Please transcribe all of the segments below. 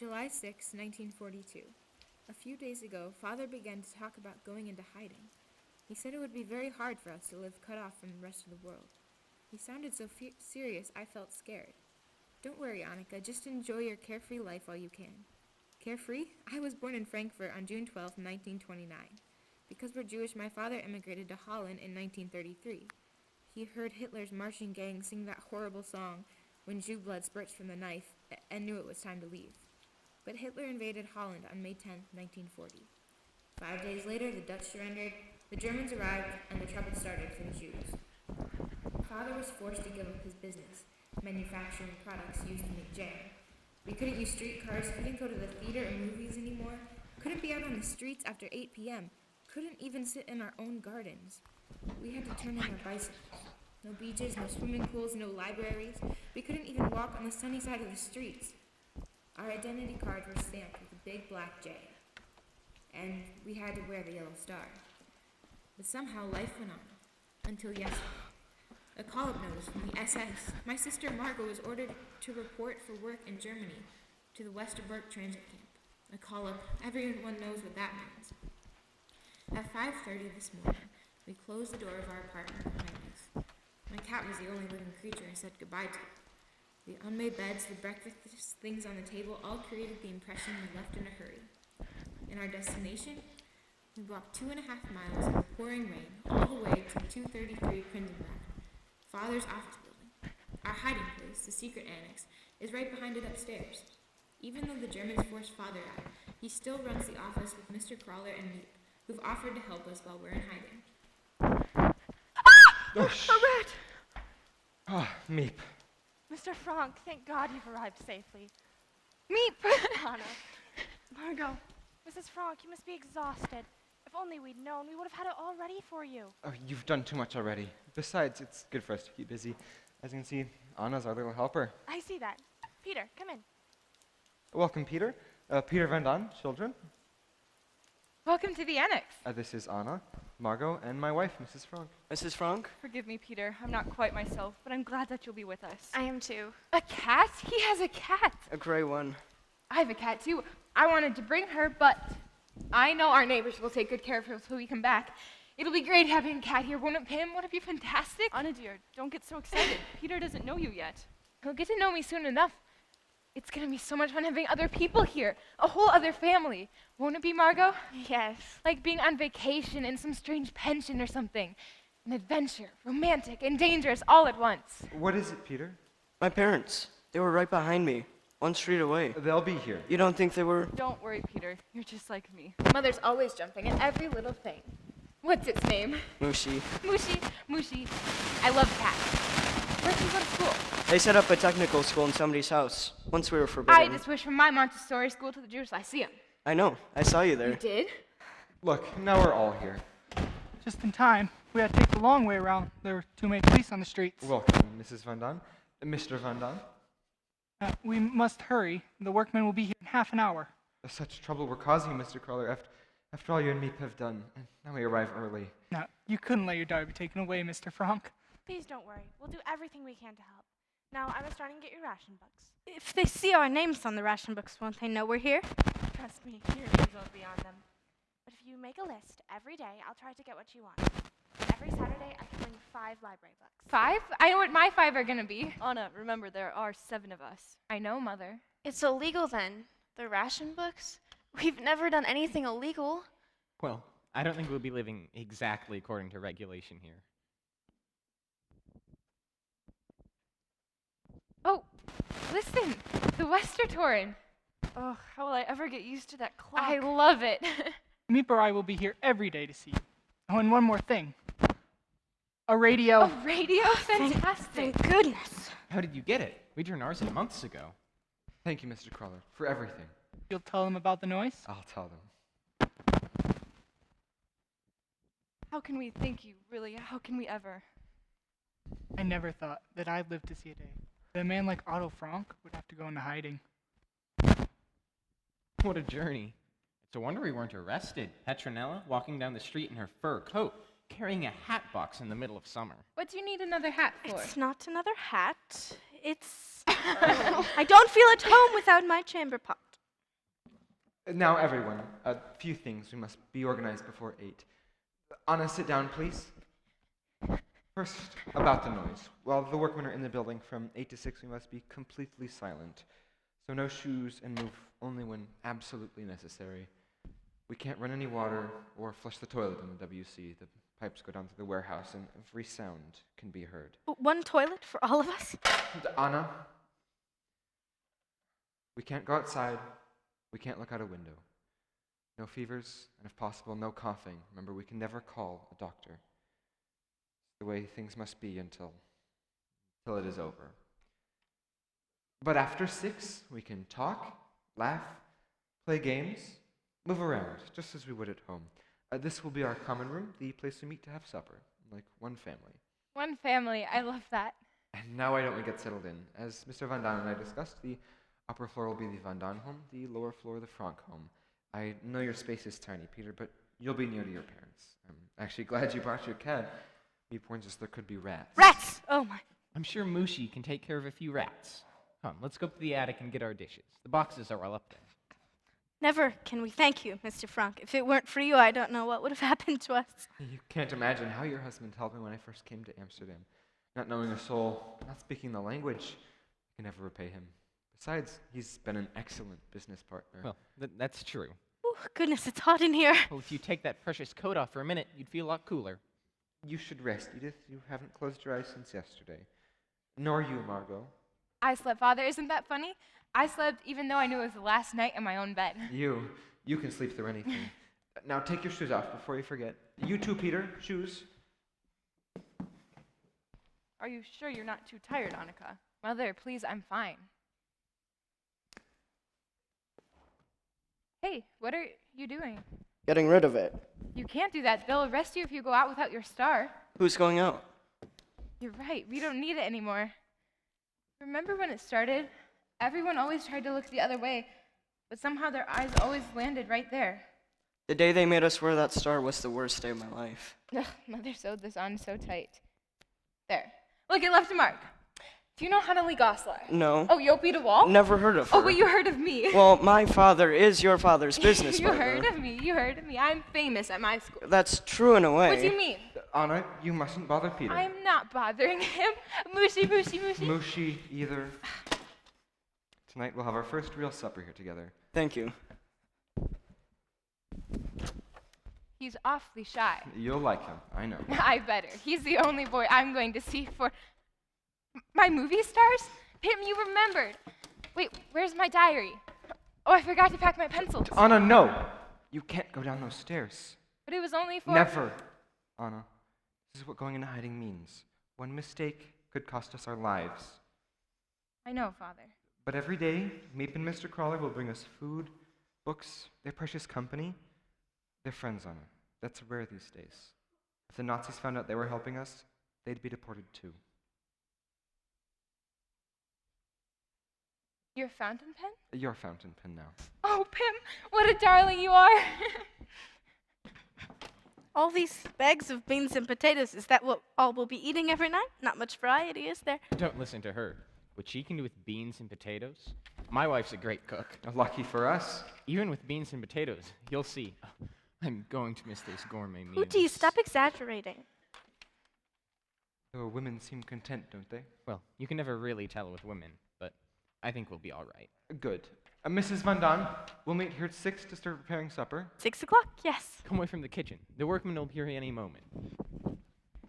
July 6, 1942. A few days ago, Father began to talk about going into hiding. He said it would be very hard for us to live cut off from the rest of the world. He sounded so serious I felt scared. Don't worry, Annika, just enjoy your carefree life while you can. Carefree? I was born in Frankfurt on June 12, 1929. Because we're Jewish, my father immigrated to Holland in 1933. He heard Hitler's marching gang sing that horrible song, When Jew Blood Spurts from the Knife, and knew it was time to leave. But Hitler invaded Holland on May 10, 1940. 5 days later, the Dutch surrendered, the Germans arrived, and the trouble started for the Jews. Father was forced to give up his business, manufacturing products used to make jam. We couldn't use streetcars, couldn't go to the theater or movies anymore, couldn't be out on the streets after 8 p.m., couldn't even sit in our own gardens. We had to turn in our bicycles. No beaches, no swimming pools, no libraries. We couldn't even walk on the sunny side of the streets. Our identity cards were stamped with a big black J. And we had to wear the yellow star. But somehow life went on. Until yesterday. A call-up notice from the SS. My sister Margot was ordered to report for work in Germany to the Westerbork transit camp. A call-up, everyone knows what that means. At 5:30 this morning, we closed the door of our apartment behind us. My cat was the only living creature I said goodbye to. The unmade beds, the breakfast things on the table all created the impression we left in a hurry. In our destination, we walked 2.5 miles in the pouring rain all the way to 233 Prinsenbach, Father's office building. Our hiding place, the secret annex, is right behind it upstairs. Even though the Germans forced Father out, he still runs the office with Mr. Crawler and me, who've offered to help us while we're in hiding. Oh, a rat! Oh, Meep. Mr. Frank, thank God you've arrived safely. Meep! Anna. Margot. Mrs. Frank, you must be exhausted. If only we'd known, we would have had it all ready for you. Oh, you've done too much already. Besides, it's good for us to keep busy. As you can see, Anna's our little helper. I see that. Peter, come in. Welcome, Peter. Peter Van Daan, children. Welcome to the annex. This is Anna, Margot, and my wife, Mrs. Frank. Mrs. Frank? Forgive me, Peter. I'm not quite myself, but I'm glad that you'll be with us. I am too. A cat? He has a cat. A gray one. I have a cat too. I wanted to bring her, but I know our neighbors will take good care of her until we come back. It'll be great having a cat here, won't it, Pam? Won't it be fantastic? Anna dear, don't get so excited. Peter doesn't know you yet. He'll get to know me soon enough. It's gonna be so much fun having other people here, a whole other family. Won't it be, Margot? Yes. Like being on vacation in some strange pension or something. An adventure, romantic and dangerous all at once. What is it, Peter? My parents. They were right behind me, one street away. They'll be here. You don't think they were? Don't worry, Peter. You're just like me. Mother's always jumping at every little thing. What's its name? Mushy. Mushy. I love cats. Where do you go to school? They set up a technical school in somebody's house. Once we were forbidden. I just wish from my Montessori school to the Jewish Lyceum. I know. I saw you there. You did? Look, now we're all here. Just in time. We had to take the long way around. There were too many police on the streets. Welcome, Mrs. Van Daan. Mr. Van Daan. We must hurry. The workmen will be here in half an hour. Such trouble we're causing you, Mr. Crawler, after all you and Meep have done. And now we arrive early. Now, you couldn't let your daughter be taken away, Mr. Frank. Please don't worry. We'll do everything we can to help. Now, I must run and get your ration books. If they see our names on the ration books, won't they know we're here? Trust me, your names won't be on them. But if you make a list every day, I'll try to get what you want. Every Saturday, I can bring 5 library books. 5? I know what my 5 are gonna be. Anna, remember, there are 7 of us. I know, Mother. It's illegal then. The ration books? We've never done anything illegal. Well, I don't think we'll be living exactly according to regulation here. Oh, listen, the Westertoren. Oh, how will I ever get used to that clock? I love it. Meep or I will be here every day to see you. Oh, and one more thing. A radio. A radio? Fantastic. Thank goodness. How did you get it? We turned ours in months ago. Thank you, Mr. Crawler, for everything. You'll tell them about the noise? I'll tell them. How can we thank you, really? How can we ever? I never thought that I'd live to see a day that a man like Otto Frank would have to go into hiding. What a journey. It's a wonder we weren't arrested. Petronella walking down the street in her fur coat, carrying a hat box in the middle of summer. What do you need another hat for? It's not another hat. It's... I don't feel at home without my chamber pot. Now, everyone, a few things. We must be organized before 8. Anna, sit down, please. First, about the noise. While the workmen are in the building from 8 to 6, we must be completely silent. So no shoes and move only when absolutely necessary. We can't run any water or flush the toilet in the WC. The pipes go down to the warehouse and every sound can be heard. One toilet for all of us? And Anna, we can't go outside. We can't look out a window. No fevers, and if possible, no coughing. Remember, we can never call a doctor. It's the way things must be until it is over. But after 6, we can talk, laugh, play games, move around, just as we would at home. This will be our common room, the place we meet to have supper, like one family. One family, I love that. And now why don't we get settled in? As Mr. Van Daan and I discussed, the upper floor will be the Van Daan home, the lower floor the Frank home. I know your space is tiny, Peter, but you'll be near to your parents. I'm actually glad you brought your cat. He warns us there could be rats. Rats! Oh my. I'm sure Mushi can take care of a few rats. Come, let's go up to the attic and get our dishes. The boxes are all up there. Never can we thank you, Mr. Frank. If it weren't for you, I don't know what would have happened to us. You can't imagine how your husband helped me when I first came to Amsterdam. Not knowing a soul, not speaking the language, I can never repay him. Besides, he's been an excellent business partner. Well, that's true. Oh, goodness, it's hot in here. Well, if you take that precious coat off for a minute, you'd feel a lot cooler. You should rest, Edith. You haven't closed your eyes since yesterday. Nor you, Margot. I slept, Father. Isn't that funny? I slept even though I knew it was the last night in my own bed. You can sleep through anything. Now take your shoes off before you forget. You too, Peter. Shoes. Are you sure you're not too tired, Annika? Mother, please, I'm fine. Hey, what are you doing? Getting rid of it. You can't do that. They'll arrest you if you go out without your star. Who's going out? You're right. We don't need it anymore. Remember when it started? Everyone always tried to look the other way, but somehow their eyes always landed right there. The day they made us wear that star was the worst day of my life. Ugh, Mother sewed this on so tight. There. Look, it left a mark. Do you know Hanali Goslar? No. Oh, Yopi de Wall? Never heard of her. Oh, but you heard of me. Well, my father is your father's business You partner. heard of me. You heard of me. I'm famous at my school. That's true in a way. What do you mean? Anna, you mustn't bother Peter. I'm not bothering him. Mushy, mushy, mushy. Mushy, either. Tonight we'll have our first real supper here together. Thank you. He's awfully shy. You'll like him, I know. I better. He's the only boy I'm going to see for my movie stars? Pim, you remembered. Wait, where's my diary? Oh, I forgot to pack my pencils. Anna, no! You can't go down those stairs. But it was only for... Never, Anna. This is what going into hiding means. One mistake could cost us our lives. I know, Father. But every day, Meep and Mr. Crawler will bring us food, books, their precious company. They're friends, Anna. That's rare these days. If the Nazis found out they were helping us, they'd be deported too. Your fountain pen? Your fountain pen now. Oh, Pim, what a darling you are. All these bags of beans and potatoes, is that what all we'll be eating every night? Not much variety, is there? Don't listen to her. What she can do with beans and potatoes? My wife's a great cook. Lucky for us. Even with beans and potatoes, you'll see. I'm going to miss those gourmet meals. Hootie, stop exaggerating. Though women seem content, don't they? Well, you can never really tell with women, but I think we'll be all right. Good. Mrs. Van Daan, we'll meet here at 6 to start preparing supper. 6 o'clock, yes. Come away from the kitchen. The workmen will be here any moment.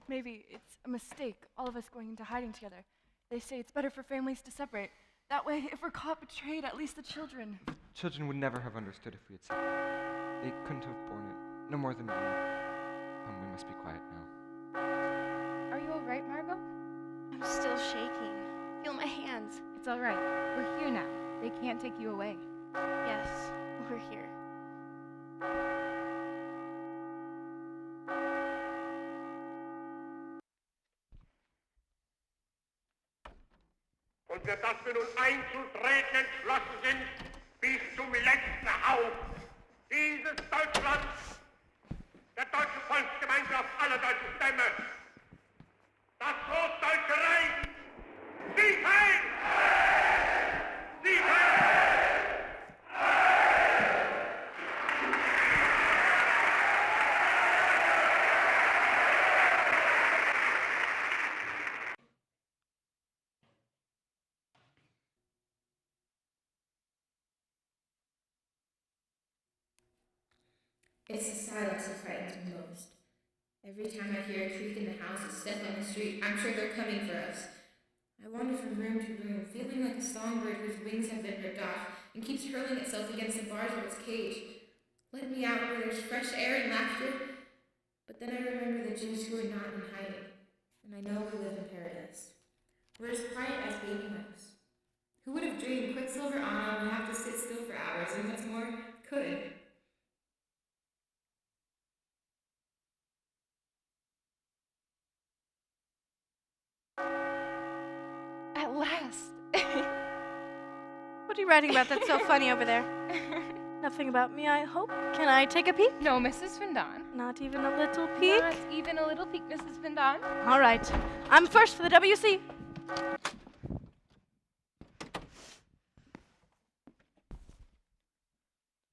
Maybe it's a mistake, all of us going into hiding together. They say it's better for families to separate. That way, if we're caught betrayed, at least the children. Children would never have understood if we had said it. They couldn't have borne it. No more than we. We must be quiet now. Are you all right, Margot? I'm still shaking. Feel my hands. It's all right. We're here now. They can't take you away. Yes, we're here. Und für das wir nun einzutreten entschlossen sind, bis zum letzten Hauch dieses Deutschlands, der deutschen Volksgemeinschaft aller deutschen Stämme, das Großdeutsche Reich, Sieg heil! Sieg heil! It's the silence that frightens me most. Every time I hear a creak in the house, a step on the street, I'm sure they're coming for us. I wander from room to room, feeling like a songbird whose wings have been ripped off and keeps hurling itself against the bars of its cage. Let me out where there's fresh air and laughter. But then I remember the Jews who are not in hiding, and I know we live in paradise. We're as quiet as baby mice. Who would have dreamed Quicksilver Anna would have to sit still for hours, and what's more, could? At last. What are you writing about that's so funny over there? Nothing about me, I hope. Can I take a peek? No, Mrs. Van Don. Not even a little peek? Not even a little peek, Mrs. Van Don. All right. I'm first for the WC.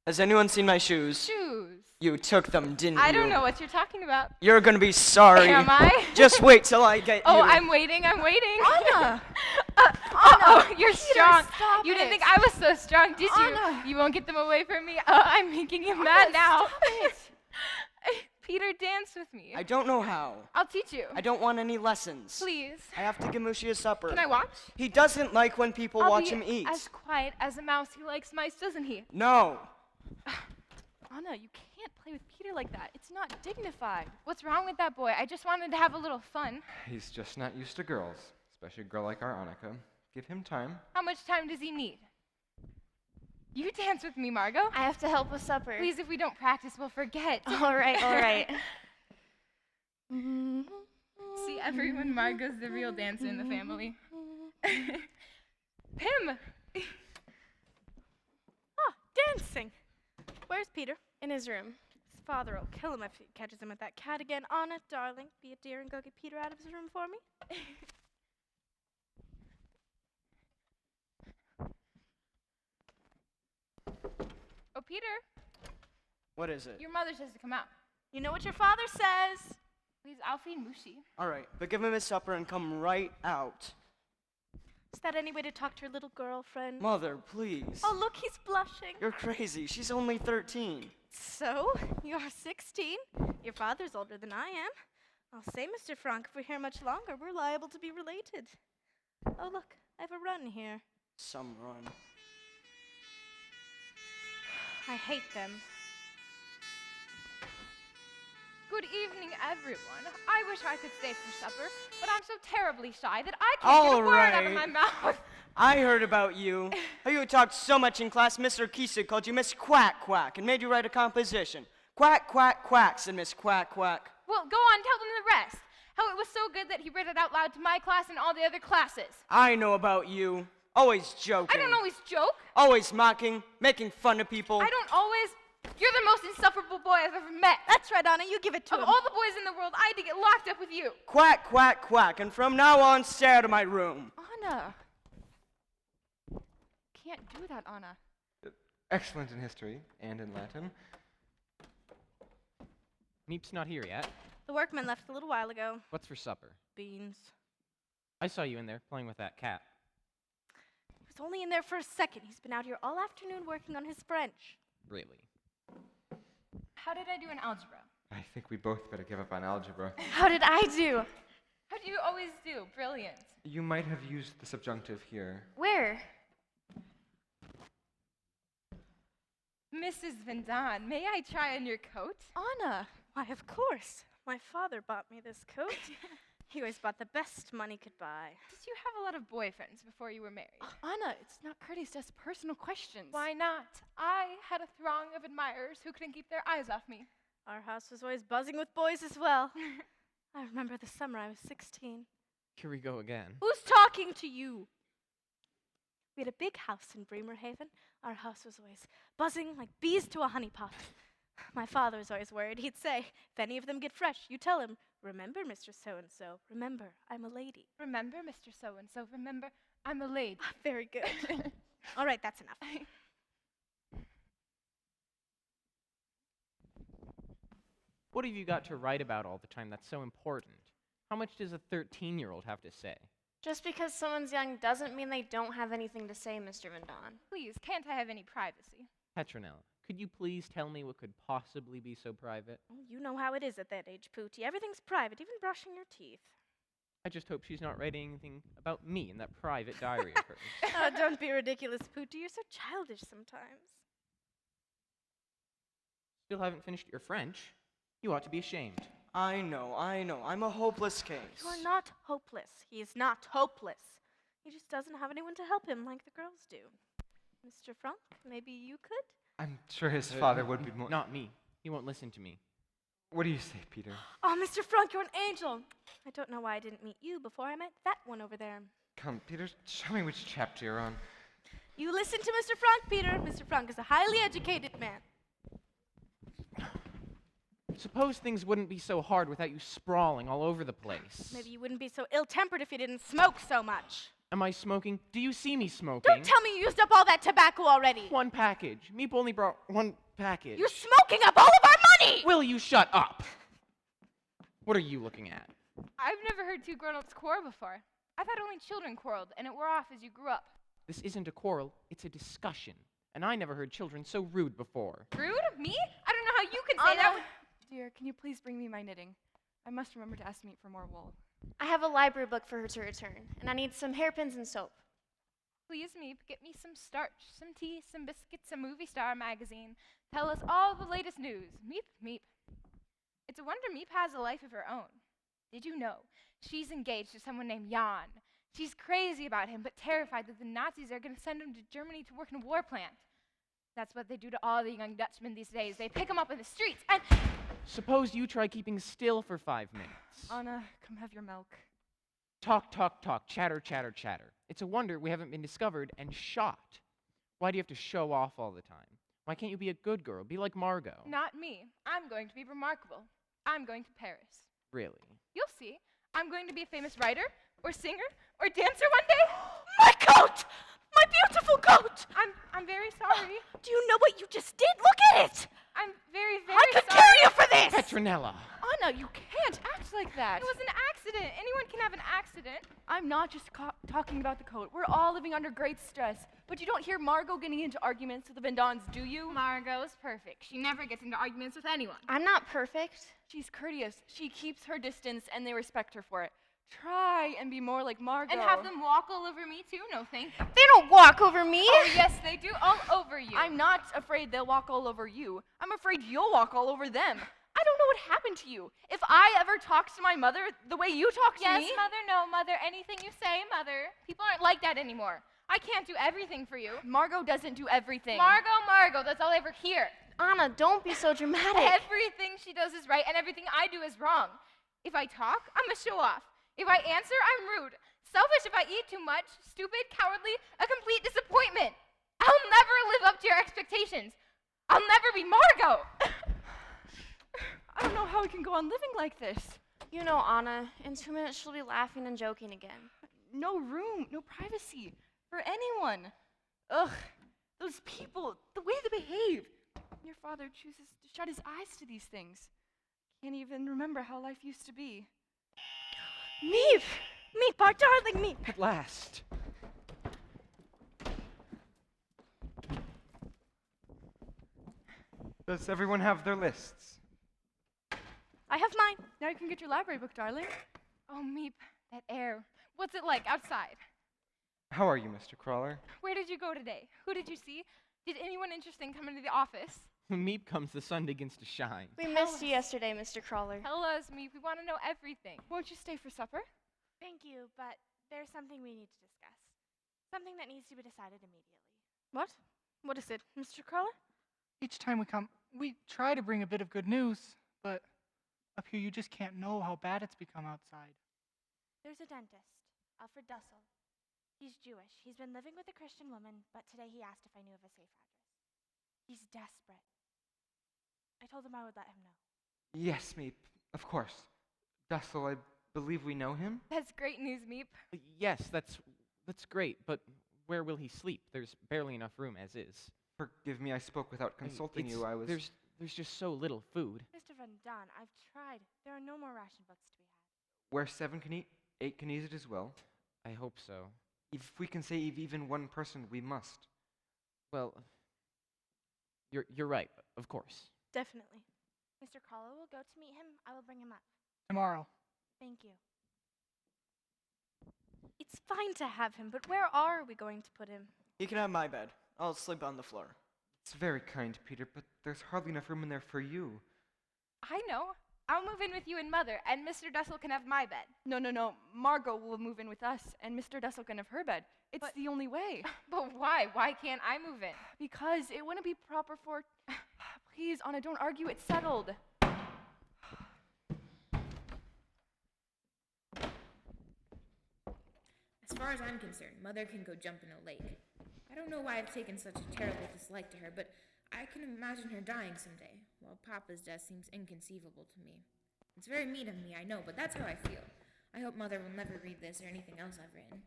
Has anyone seen my shoes? Shoes. You took them, didn't you? I don't know what you're talking about. You're gonna be sorry. Am I? Just wait till I get Oh, you. I'm waiting. Anna! You're strong. stop You didn't it. think I was so strong, did you? Anna. You won't get them away from me. I'm making you mad now. Stop it! Peter, dance with me. I don't know how. I'll teach you. I don't want any lessons. Please. I have to give Mushi a supper. Can I watch? He doesn't like when people I'll watch be him eat. as quiet as a mouse. He likes mice, doesn't he? No. Anna, you can't play with Peter like that. It's not dignified. What's wrong with that boy? I just wanted to have a little fun. He's just not used to girls, especially a girl like our Annika. Give him time. How much time does he need? You dance with me, Margot. I have to help with supper. Please, if we don't practice, we'll forget. All right, all right. See, everyone, Margot's the real dancer in the family. Him! Ah, dancing. Where's Peter? In his room. His father will kill him if he catches him with that cat again. Anna, darling, be a dear and go get Peter out of his room for me. Oh, Peter, What is it? your mother says to come out. You know what your father says. Please, I'll feed Mushi. All right, but give him his supper and come right out. Is that any way to talk to your little girlfriend? Mother, please. Oh, look, he's blushing. You're crazy. She's only 13. So, you're 16. Your father's older than I am. I'll say, Mr. Frank, if we're here much longer, we're liable to be related. Oh, look, I have a run here. Some run. I hate them. Good evening, everyone. I wish I could stay for supper, but I'm so terribly shy that I can't get a word out of my mouth. I heard about you. How you talked so much in class, Mr. Kisa called you Miss Quack Quack and made you write a composition. Quack, quack, quack, said Miss Quack Quack. Well, go on, tell them the rest. How it was so good that he read it out loud to my class and all the other classes. I know about you. Always joking. I don't always joke. Always mocking, making fun of people. I don't always. You're the most insufferable boy I've ever met. That's right, Anna, you give it to Of him. all the boys in the world, I had to get locked up with you. Quack, quack, quack, and from now on, stay out of my room. Anna! Can't do that, Anna. Excellent in history and in Latin. Meep's not here yet. The workman left a little while ago. What's for supper? Beans. I saw you in there playing with that cat. He was only in there for a second. He's been out here all afternoon working on his French. Really? How did I do in algebra? I think we both better give up on algebra. How did I do? How do you always do? Brilliant. You might have used the subjunctive here. Where? Mrs. Van Don, may I try on your coat? Anna! Why, of course. My father bought me this coat. He always bought the best money could buy. Did you have a lot of boyfriends before you were married? Anna, it's not courteous to ask personal questions. Why not? I had a throng of admirers who couldn't keep their eyes off me. Our house was always buzzing with boys as well. I remember the summer I was 16. Here we go again. Who's talking to you? We had a big house in Bremerhaven. Our house was always buzzing like bees to a honey pot. My father was always worried. He'd say, if any of them get fresh, you tell him, remember, Mr. So-and-so, remember, I'm a lady. Remember, Mr. So-and-so, remember, I'm a lady. Very good. All right, that's enough. What have you got to write about all the time that's so important? How much does a 13-year-old have to say? Just because someone's young doesn't mean they don't have anything to say, Mr. Van Don. Please, can't I have any privacy? Petronella, Could you please tell me what could possibly be so private? Oh, you know how it is at that age, Pootie. Everything's private, even brushing your teeth. I just hope she's not writing anything about me in that private diary of hers. Oh, don't be ridiculous, Pootie. You're so childish sometimes. Still haven't finished your French. You ought to be ashamed. I know. I'm a hopeless case. You're not hopeless. He is not hopeless. He just doesn't have anyone to help him like the girls do. Mr. Franck, maybe you could? I'm sure his father would be more. Not me. He won't listen to me. What do you say, Peter? Oh, Mr. Franck, you're an angel. I don't know why I didn't meet you before I met that one over there. Come, Peter, show me which chapter you're on. You listen to Mr. Franck, Peter. Mr. Franck is a highly educated man. Suppose things wouldn't be so hard without you sprawling all over the place. Maybe you wouldn't be so ill-tempered if you didn't smoke so much. Am I smoking? Do you see me smoking? Don't tell me you used up all that tobacco already. One package. Meep only brought one package. You're smoking up all of our money! Will you shut up? What are you looking at? I've never heard two grown-ups quarrel before. I thought only children quarreled, and it wore off as you grew up. This isn't a quarrel, it's a discussion. And I never heard children so rude before. Rude? Me? I don't know how you can say that. Anna, dear, can you please bring me my knitting? I must remember to ask Meat for more wool. I have a library book for her to return, and I need some hairpins and soap. Please, Meep, get me some starch, some tea, some biscuits, a movie star magazine. Tell us all the latest news. Meep, Meep. It's a wonder Meep has a life of her own. Did you know she's engaged to someone named Jan? She's crazy about him, but terrified that the Nazis are going to send him to Germany to work in a war plant. That's what they do to all the young Dutchmen these days. They pick him up in the streets and... Suppose you try keeping still for 5 minutes. Anna, come have your milk. Talk, talk, talk, chatter, chatter, chatter. It's a wonder we haven't been discovered and shot. Why do you have to show off all the time? Why can't you be a good girl? Be like Margot. Not me. I'm going to be remarkable. I'm going to Paris. Really? You'll see. I'm going to be a famous writer, or singer, or dancer one day. My coat! My beautiful coat! I'm very sorry. Do you know what you just did? Look at it! I'm very, very I could sorry. kill you for this! Petronella! Anna, you can't act like that. It was an accident. Anyone can have an accident. I'm not just talking about the coat. We're all living under great stress. But you don't hear Margot getting into arguments with the Vendons, do you? Margot's perfect. She never gets into arguments with anyone. I'm not perfect. She's courteous. She keeps her distance, and they respect her for it. Try and be more like Margot. And have them walk all over me, too? No, thank you. They don't walk over me. Oh, yes, they do. All over you. I'm not afraid they'll walk all over you. I'm afraid you'll walk all over them. I don't know what happened to you. If I ever talked to my mother the way you talk to me... Yes, Mother, no, Mother. Anything you say, Mother. People aren't like that anymore. I can't do everything for you. Margot doesn't do everything. Margot, that's all I ever hear. Anna, don't be so dramatic. Everything she does is right, and everything I do is wrong. If I talk, I'm a show-off. If I answer, I'm rude. Selfish if I eat too much. Stupid, cowardly, a complete disappointment. I'll never live up to your expectations. I'll never be Margot. I don't know how we can go on living like this. You know, Anna, in 2 minutes she'll be laughing and joking again. No room, no privacy for anyone. Ugh, those people, the way they behave. Your father chooses to shut his eyes to these things. Can't even remember how life used to be. Meep! Meep, our darling Meep! At last. Does everyone have their lists? I have mine. Now you can get your library book, darling. Oh, Meep, that air. What's it like outside? How are you, Mr. Crawler? Where did you go today? Who did you see? Did anyone interesting come into the office? When Meep comes, the sun begins to shine. We missed you yesterday, Mr. Crawler. Tell us, Meep. We want to know everything. Won't you stay for supper? Thank you, but there's something we need to discuss. Something that needs to be decided immediately. What? What is it, Mr. Crawler? Each time we come, we try to bring a bit of good news, but up here you just can't know how bad it's become outside. There's a dentist, Alfred Dussel. He's Jewish. He's been living with a Christian woman, but today he asked if I knew of a safe address. He's desperate. I told him I would let him know. Yes, Meep, of course. Dussel, I believe we know him? That's great news, Meep. Yes, that's great, but where will he sleep? There's barely enough room as is. Forgive me, I spoke without consulting you. I was... There's just so little food. Mr. Van Daan, I've tried. There are no more ration books to be had. Where 7 can eat, 8 can eat it as well. I hope so. If we can save even one person, we must. Well, You're right, of course. Definitely. Mr. Crawler will go to meet him. I will bring him up. Tomorrow. Thank you. It's fine to have him, but where are we going to put him? You can have my bed. I'll sleep on the floor. It's very kind, Peter, but there's hardly enough room in there for you. I know. I'll move in with you and Mother, and Mr. Dussel can have my bed. No. Margot will move in with us, and Mr. Dussel can have her bed. It's the only way. But why? Why can't I move in? Because it wouldn't be proper for... Please, Anna, don't argue. It's settled. As far as I'm concerned, Mother can go jump in a lake. I don't know why I've taken such a terrible dislike to her, but I can imagine her dying someday, while Papa's death seems inconceivable to me. It's very mean of me, I know, but that's how I feel. I hope Mother will never read this or anything else I've written.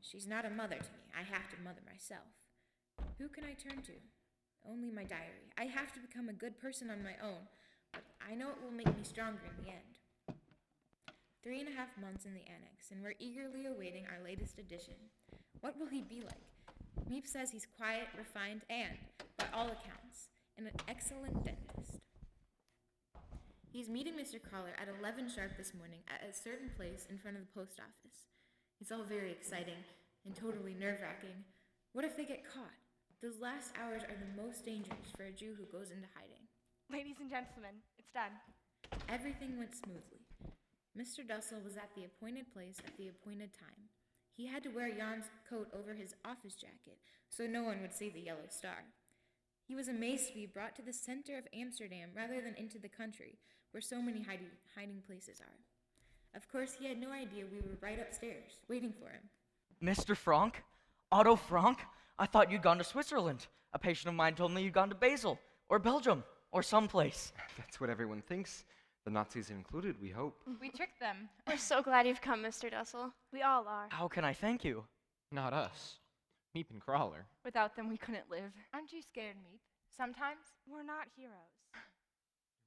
She's not a mother to me. I have to mother myself. Who can I turn to? Only my diary. I have to become a good person on my own, but I know it will make me stronger in the end. 3.5 months in the annex, and we're eagerly awaiting our latest edition. What will he be like? Meep says he's quiet, refined, and, by all accounts, an excellent dentist. He's meeting Mr. Crawler at 11 sharp this morning at a certain place in front of the post office. It's all very exciting and totally nerve-wracking. What if they get caught? Those last hours are the most dangerous for a Jew who goes into hiding. Ladies and gentlemen, it's done. Everything went smoothly. Mr. Dussel was at the appointed place at the appointed time. He had to wear Jan's coat over his office jacket, so no one would see the yellow star. He was amazed to be brought to the center of Amsterdam rather than into the country, where so many hiding places are. Of course, he had no idea we were right upstairs, waiting for him. Mr. Franck? Otto Franck? I thought you'd gone to Switzerland. A patient of mine told me you'd gone to Basel, or Belgium, or someplace. That's what everyone thinks. The Nazis included, we hope. We tricked them. We're so glad you've come, Mr. Dussel. We all are. How can I thank you? Not us. Meep and Crawler. Without them, we couldn't live. Aren't you scared, Meep? Sometimes? We're not heroes.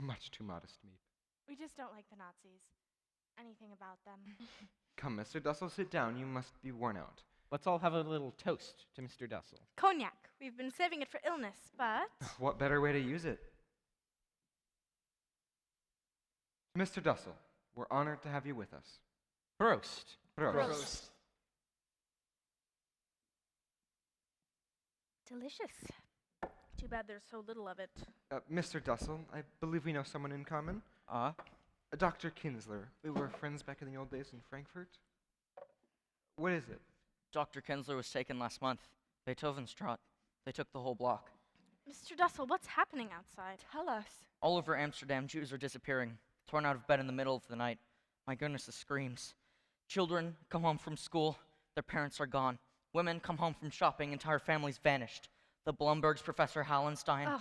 Much too modest, Meep. We just don't like the Nazis. Anything about them. Come, Mr. Dussel, sit down. You must be worn out. Let's all have a little toast to Mr. Dussel. Cognac. We've been saving it for illness, but... What better way to use it? Mr. Dussel, we're honored to have you with us. Prost. Prost. Delicious. Too bad there's so little of it. Mr. Dussel, I believe we know someone in common. Dr. Kinsler. We were friends back in the old days in Frankfurt. What is it? Dr. Kinsler was taken last month. Beethovenstraat. They took the whole block. Mr. Dussel, what's happening outside? Tell us. All over Amsterdam, Jews are disappearing. Torn out of bed in the middle of the night. My goodness, the screams. Children come home from school. Their parents are gone. Women come home from shopping. Entire families vanished. The Blumbergs, Professor Hallenstein. Oh, no.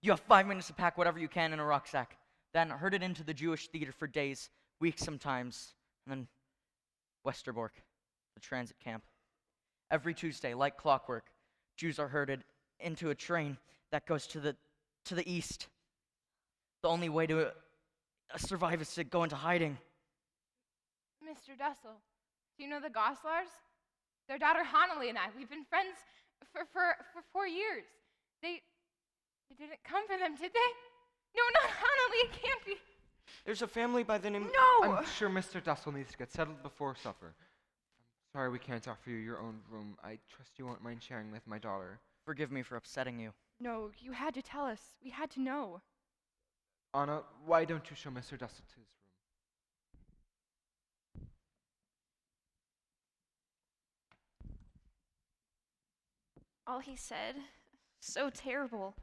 You have 5 minutes to pack whatever you can in a rucksack. Then herd it into the Jewish theater for days, weeks sometimes. And then Westerbork, the transit camp. Every Tuesday, like clockwork, Jews are herded into a train that goes to the east. The only way to survive is to go into hiding. Mr. Dussel, do you know the Goslars? Their daughter Hanali and I, we've been friends for 4 years. They didn't come for them, did they? No, not Hanali, it can't be. There's a family by the name... No! I'm sure Mr. Dussel needs to get settled before supper. I'm sorry we can't offer you your own room. I trust you won't mind sharing with my daughter. Forgive me for upsetting you. No, you had to tell us. We had to know. Anna, why don't you show Mr. Dussel to his room? All he said, so terrible.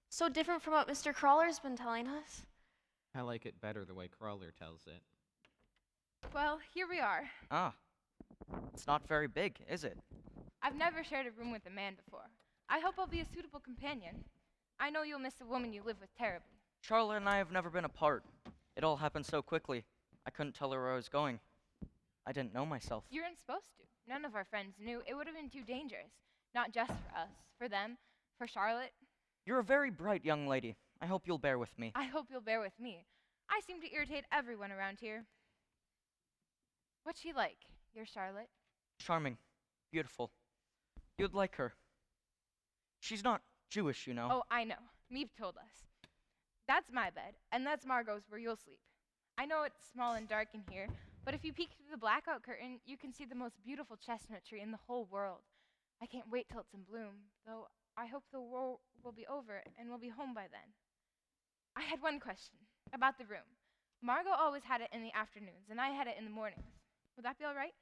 So different from what Mr. Crawler's been telling us. I like it better the way Crawler tells it. Well, here we are. It's not very big, is it? I've never shared a room with a man before. I hope I'll be a suitable companion. I know you'll miss the woman you live with terribly. Charlotte and I have never been apart. It all happened so quickly. I couldn't tell her where I was going. I didn't know myself. You weren't supposed to. None of our friends knew. It would have been too dangerous. Not just for us, for them, for Charlotte. You're a very bright young lady. I hope you'll bear with me. I hope you'll bear with me. I seem to irritate everyone around here. What's she like, your Charlotte? Charming. Beautiful. You'd like her. She's not Jewish, you know. Oh, I know. Meep told us. That's my bed, and that's Margot's where you'll sleep. I know it's small and dark in here, but if you peek through the blackout curtain, you can see the most beautiful chestnut tree in the whole world. I can't wait till it's in bloom, though I hope the war will be over and we'll be home by then. I had one question about the room. Margot always had it in the afternoons, and I had it in the mornings. Would that be all right?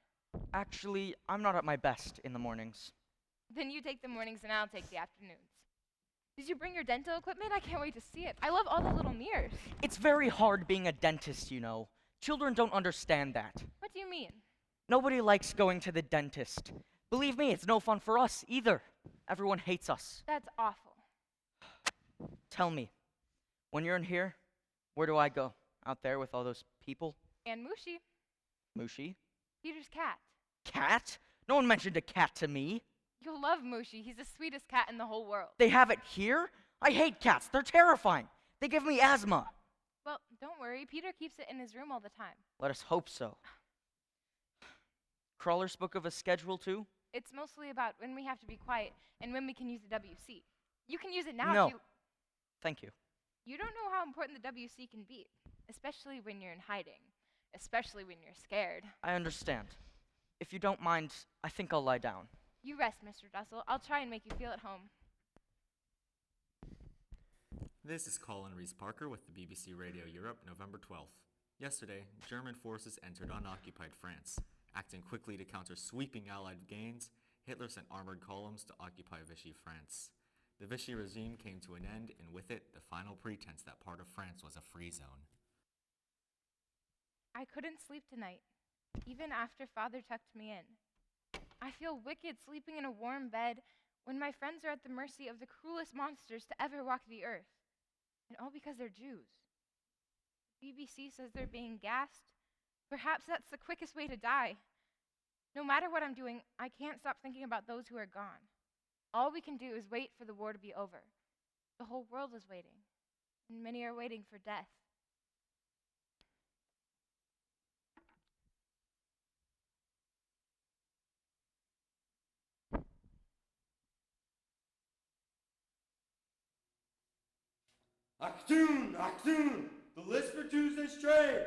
Actually, I'm not at my best in the mornings. Then you take the mornings and I'll take the afternoons. Did you bring your dental equipment? I can't wait to see it. I love all the little mirrors. It's very hard being a dentist, you know. Children don't understand that. What do you mean? Nobody likes going to the dentist. Believe me, it's no fun for us either. Everyone hates us. That's awful. Tell me, when you're in here, where do I go? Out there with all those people? And Mushi, Mushi? Peter's cat. Cat? No one mentioned a cat to me. You'll love Mushi. He's the sweetest cat in the whole world. They have it here? I hate cats. They're terrifying. They give me asthma. Well, don't worry. Peter keeps it in his room all the time. Let us hope so. Crawler spoke of a schedule too? It's mostly about when we have to be quiet and when we can use the WC. You can use it now No. if you... Thank you. You don't know how important the WC can be, especially when you're in hiding, especially when you're scared. I understand. If you don't mind, I think I'll lie down. You rest, Mr. Dussel. I'll try and make you feel at home. This is Colin Rees-Parker with the BBC Radio Europe, November 12th. Yesterday, German forces entered unoccupied France. Acting quickly to counter sweeping Allied gains, Hitler sent armored columns to occupy Vichy France. The Vichy regime came to an end, and with it, the final pretense that part of France was a free zone. I couldn't sleep tonight, even after Father tucked me in. I feel wicked sleeping in a warm bed when my friends are at the mercy of the cruelest monsters to ever walk the earth. And all because they're Jews. BBC says they're being gassed. Perhaps that's the quickest way to die. No matter what I'm doing, I can't stop thinking about those who are gone. All we can do is wait for the war to be over. The whole world is waiting, and many are waiting for death. Achtung! Achtung! The list for Tuesday's train!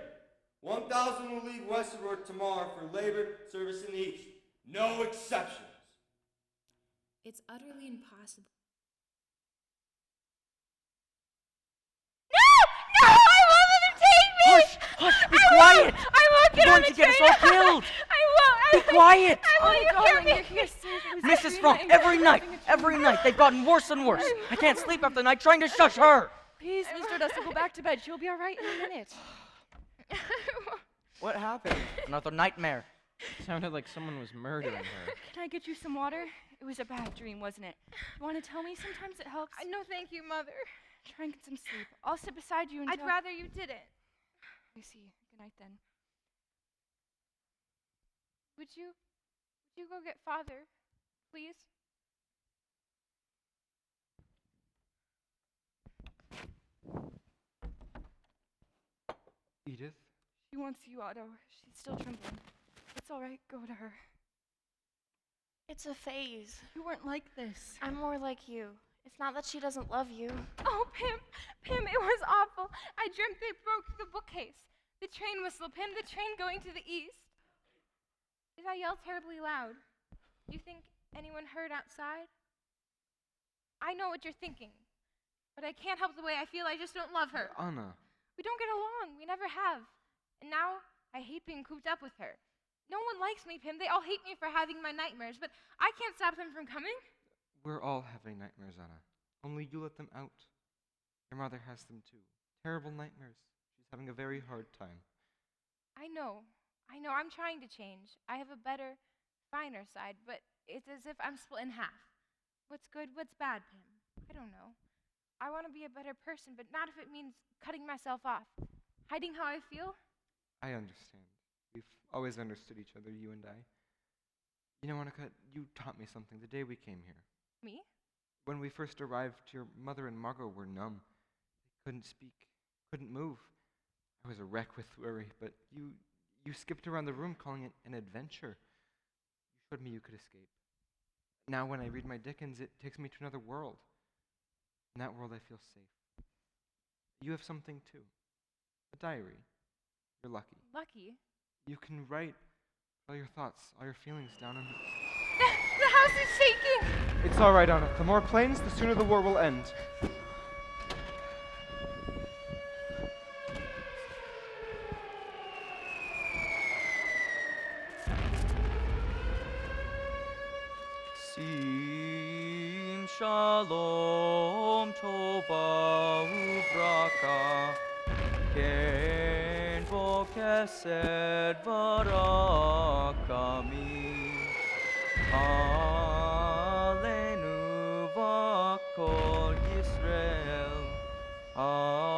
1,000 will leave westward tomorrow for labor service in the east. No exceptions. It's utterly impossible. No! I won't let them take me! Hush! Hush! Be quiet! I won't get You're on going the to get us train! all killed! I won't! Be quiet! I won't! You darling, kill you're me! here safe. I was Mrs. Frank, dreaming. every night, they've gotten worse and worse. I can't sleep after the night trying to shush her. Please, Mr. Dustin, go back to bed. She'll be all right in a minute. What happened? Another nightmare. Sounded like someone was murdering her. Can I get you some water? It was a bad dream, wasn't it? You want to tell me? Sometimes it helps. No, thank you, Mother. Try and get some sleep. I'll sit beside you until... I'd rather you didn't. I see. Good night, then. Would you go get Father, please? Edith? She wants you, Otto. She's still trembling. It's all right. Go to her. It's a phase. You weren't like this. I'm more like you. It's not that she doesn't love you. Oh, Pim, it was awful. I dreamt they broke the bookcase. The train whistle, Pim, the train going to the east. Did I yell terribly loud? Do you think anyone heard outside? I know what you're thinking, but I can't help the way I feel. I just don't love her. Anna. We don't get along. We never have. And now I hate being cooped up with her. No one likes me, Pim. They all hate me for having my nightmares, but I can't stop them from coming. We're all having nightmares, Anna. Only you let them out. Your mother has them too. Terrible nightmares. She's having a very hard time. I know. I'm trying to change. I have a better, finer side, but it's as if I'm split in half. What's good, what's bad, Pim? I don't know. I want to be a better person, but not if it means cutting myself off. Hiding how I feel? I understand. We've always understood each other, you and I. You know, Annika, you taught me something the day we came here. Me? When we first arrived, your mother and Margot were numb. They couldn't speak, couldn't move. I was a wreck with worry, but you skipped around the room calling it an adventure. You showed me you could escape. Now when I read my Dickens, it takes me to another world. In that world, I feel safe. You have something too. A diary. You're lucky. Lucky? You can write all your thoughts, all your feelings down on The house is shaking! It's all right, Anna. The more planes, the sooner the war will end. Sim shalom tova ubraka ken bo kesed barakami alenu vakol Yisrael ameko.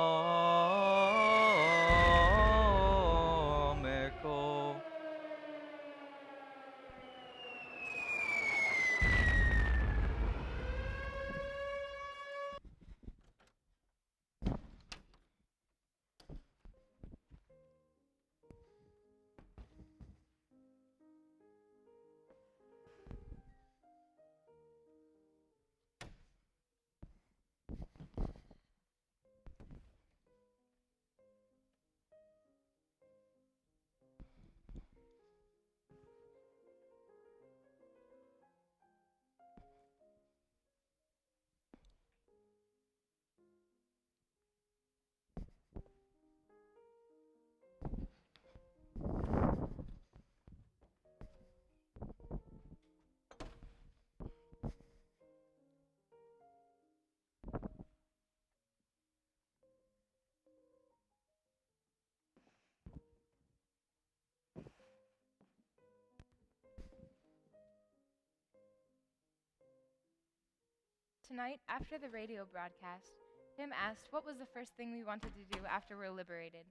Tonight, after the radio broadcast, Tim asked what was the first thing we wanted to do after we're liberated.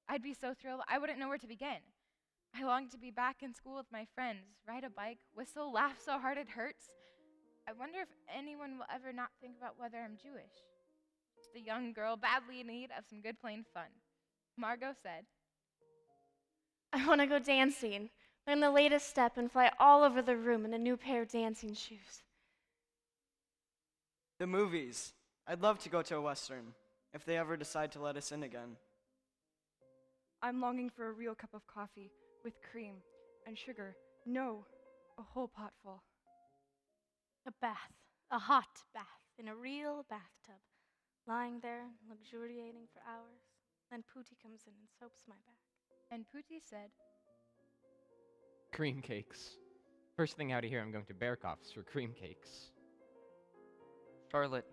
I'd be so thrilled I wouldn't know where to begin. I longed to be back in school with my friends, ride a bike, whistle, laugh so hard it hurts. I wonder if anyone will ever not think about whether I'm Jewish. Just a young girl badly in need of some good plain fun. Margot said, I want to go dancing, learn the latest step, and fly all over the room in a new pair of dancing shoes. The movies. I'd love to go to a Western, if they ever decide to let us in again. I'm longing for a real cup of coffee with cream and sugar. No, a whole pot full. A bath, a hot bath, in a real bathtub, lying there, luxuriating for hours. Then Pootie comes in and soaps my back. And Pootie said, Cream cakes. First thing out of here, I'm going to Bearkoff's for cream cakes. Charlotte,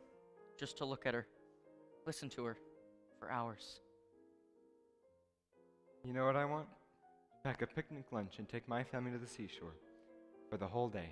just to look at her, listen to her for hours. You know what I want? Pack a picnic lunch and take my family to the seashore for the whole day.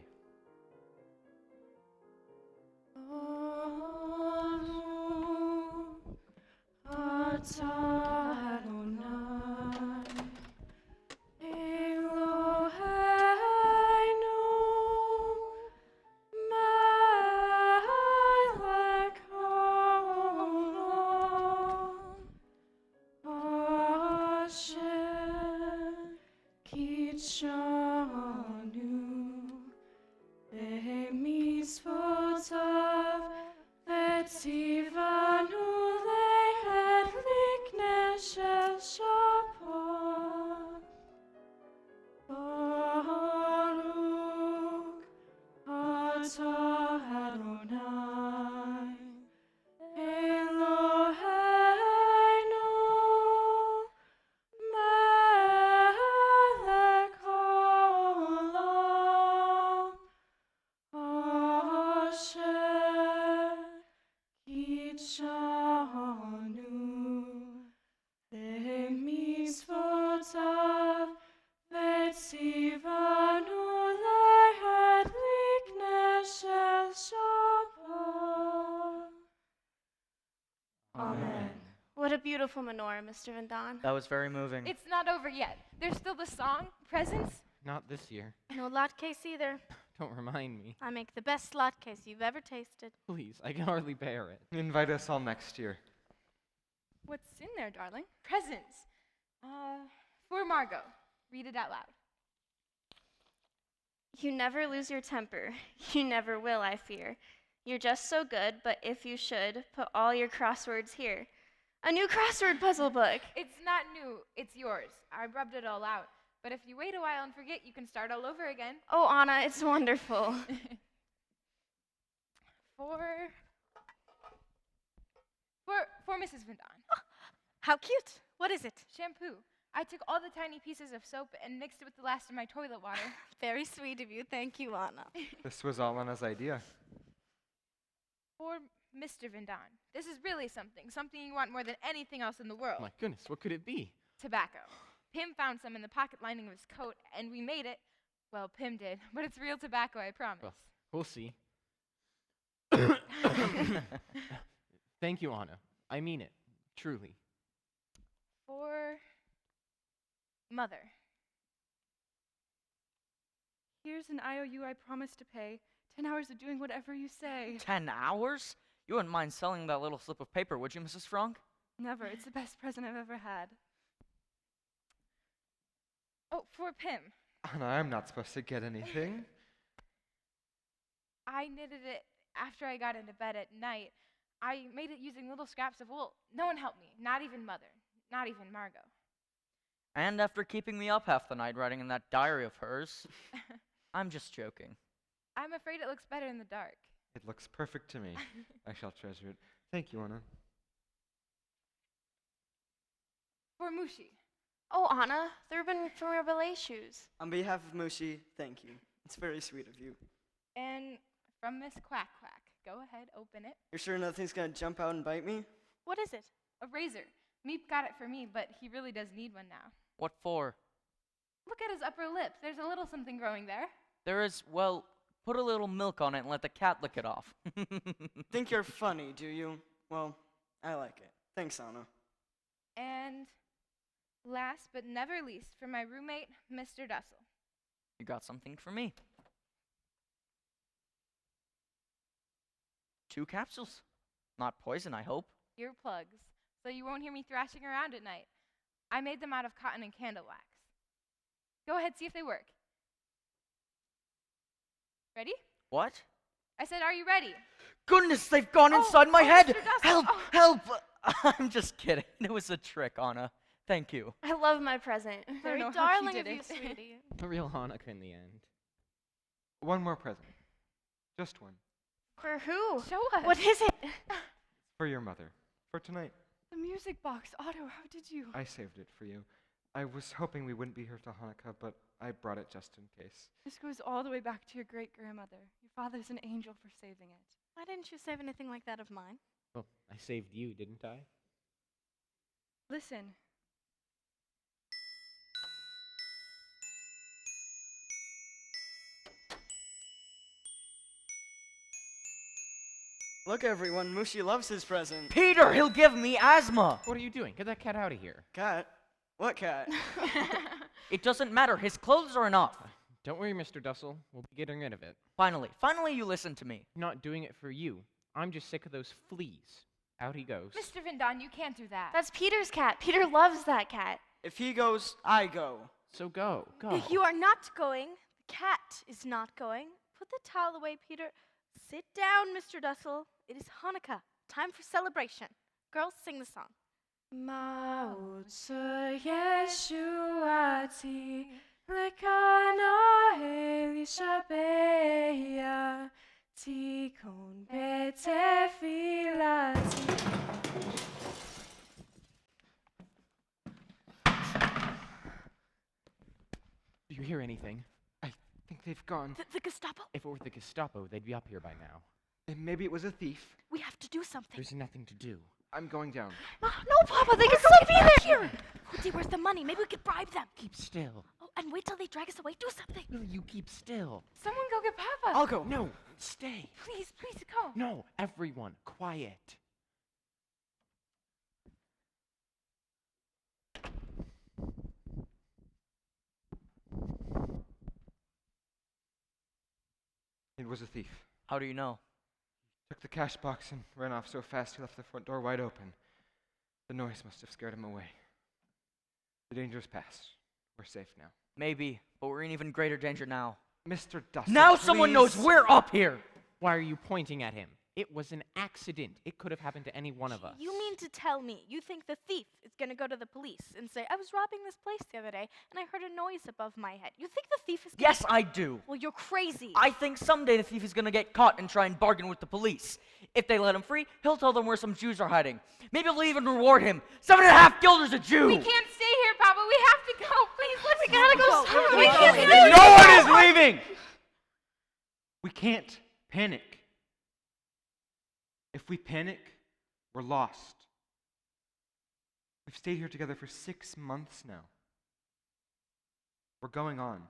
What a beautiful menorah, Mr. Van Don. That was very moving. It's not over yet. There's still the song, presents. Not this year. No latkes either. Don't remind me. I make the best latkes you've ever tasted. Please, I can hardly bear it. Invite us all next year. What's in there, darling? Presents. For Margot. Read it out loud. You never lose your temper. You never will, I fear. You're just so good, but if you should, put all your crosswords here. A new crossword puzzle book. It's not new, it's yours. I rubbed it all out. But if you wait a while and forget, you can start all over again. Oh, Anna, it's wonderful. For Mrs. Van Daan. How cute. What is it? Shampoo. I took all the tiny pieces of soap and mixed it with the last of my toilet water. Very sweet of you. Thank you, Anna. This was all Anna's idea. For Mr. Van Daan. This is really something you want more than anything else in the world. My goodness, what could it be? Tobacco. Pim found some in the pocket lining of his coat, and we made it. Well, Pim did, but it's real tobacco, I promise. Well, we'll see. Thank you, Anna. I mean it, truly. For Mother. Here's an IOU I promise to pay. 10 hours of doing whatever you say. 10 hours? You wouldn't mind selling that little slip of paper, would you, Mrs. Franck? Never. It's the best present I've ever had. Oh, for Pim. Anna, I'm not supposed to get anything. I knitted it after I got into bed at night. I made it using little scraps of wool. No one helped me, not even Mother, not even Margot. And after keeping me up half the night writing in that diary of hers. I'm just joking. I'm afraid it looks better in the dark. It looks perfect to me. I shall treasure it. Thank you, Anna. For Mushi. Oh, Anna, they're been from your ballet shoes. On behalf of Mushi, thank you. It's very sweet of you. And from Miss Quack Quack. Go ahead, open it. You're sure nothing's gonna jump out and bite me? What is it? A razor. Meep got it for me, but he really does need one now. What for? Look at his upper lip. There's a little something growing there. There is, well, put a little milk on it and let the cat lick it off. Think you're funny, do you? Well, I like it. Thanks, Anna. And last but never least, for my roommate, Mr. Dussel. You got something for me. 2 capsules. Not poison, I hope. Earplugs, so you won't hear me thrashing around at night. I made them out of cotton and candle wax. Go ahead, see if they work. Ready? What? I said, are you ready? Goodness, they've gone inside my head! Mr. Dussel, Help! oh. Help! I'm just kidding. It was a trick, Anna. Thank you. I love my present. Very know how she darling did of you, it. sweetie. A real Hanukkah in the end. One more present. Just one. For who? Show us. What is it? For your mother. For tonight. The music box. Otto, how did you? I saved it for you. I was hoping we wouldn't be here till Hanukkah, but I brought it just in case. This goes all the way back to your great-grandmother. Your father's an angel for saving it. Why didn't you save anything like that of mine? Well, I saved you, didn't I? Listen. Look, everyone, Mushi loves his present. Peter, he'll give me asthma! What are you doing? Get that cat out of here. Cat? What cat? It doesn't matter. His clothes are enough. Don't worry, Mr. Dussel. We'll be getting rid of it. Finally you listen to me. I'm not doing it for you. I'm just sick of those fleas. Out he goes. Mr. Van Daan, you can't do that. That's Peter's cat. Peter loves that cat. If he goes, I go. So go. Go. You are not going. The cat is not going. Put the towel away, Peter. Sit down, Mr. Dussel. It is Hanukkah. Time for celebration. Girls, sing the song. Ma'utsu Yeshuati Lekana Elishabeya Tikon Betefilati. Do you hear anything? I think they've gone. The Gestapo? If it were the Gestapo, they'd be up here by now. And maybe it was a thief. We have to do something. There's nothing to do. I'm going down. No, Papa, they can still be there. Woody, where's the money? Maybe we could bribe them. Keep still. Oh, and wait till they drag us away. Do something. Will you keep still? Someone go get Papa. I'll go. No, stay. Please go. No, everyone, quiet. It was a thief. How do you know? Took the cash box and ran off so fast he left the front door wide open. The noise must have scared him away. The danger's past. We're safe now. Maybe, but we're in even greater danger now. Mr. Dussel, Now someone knows please. we're up here! Why are you pointing at him? It was an accident. It could have happened to any one of us. You mean to tell me you think the thief is going to go to the police and say, I was robbing this place the other day and I heard a noise above my head? You think the thief is Yes, I do. Well, you're crazy. I think someday the thief is going to get caught and try and bargain with the police. If they let him free, he'll tell them where some Jews are hiding. Maybe they'll even reward him. 7.5 guilders a Jew! We can't stay here, Papa. We have to go. Please, we gotta go. We can't stay No one is leaving! We can't panic. If we panic, we're lost. We've stayed here together for 6 months now. We're going on.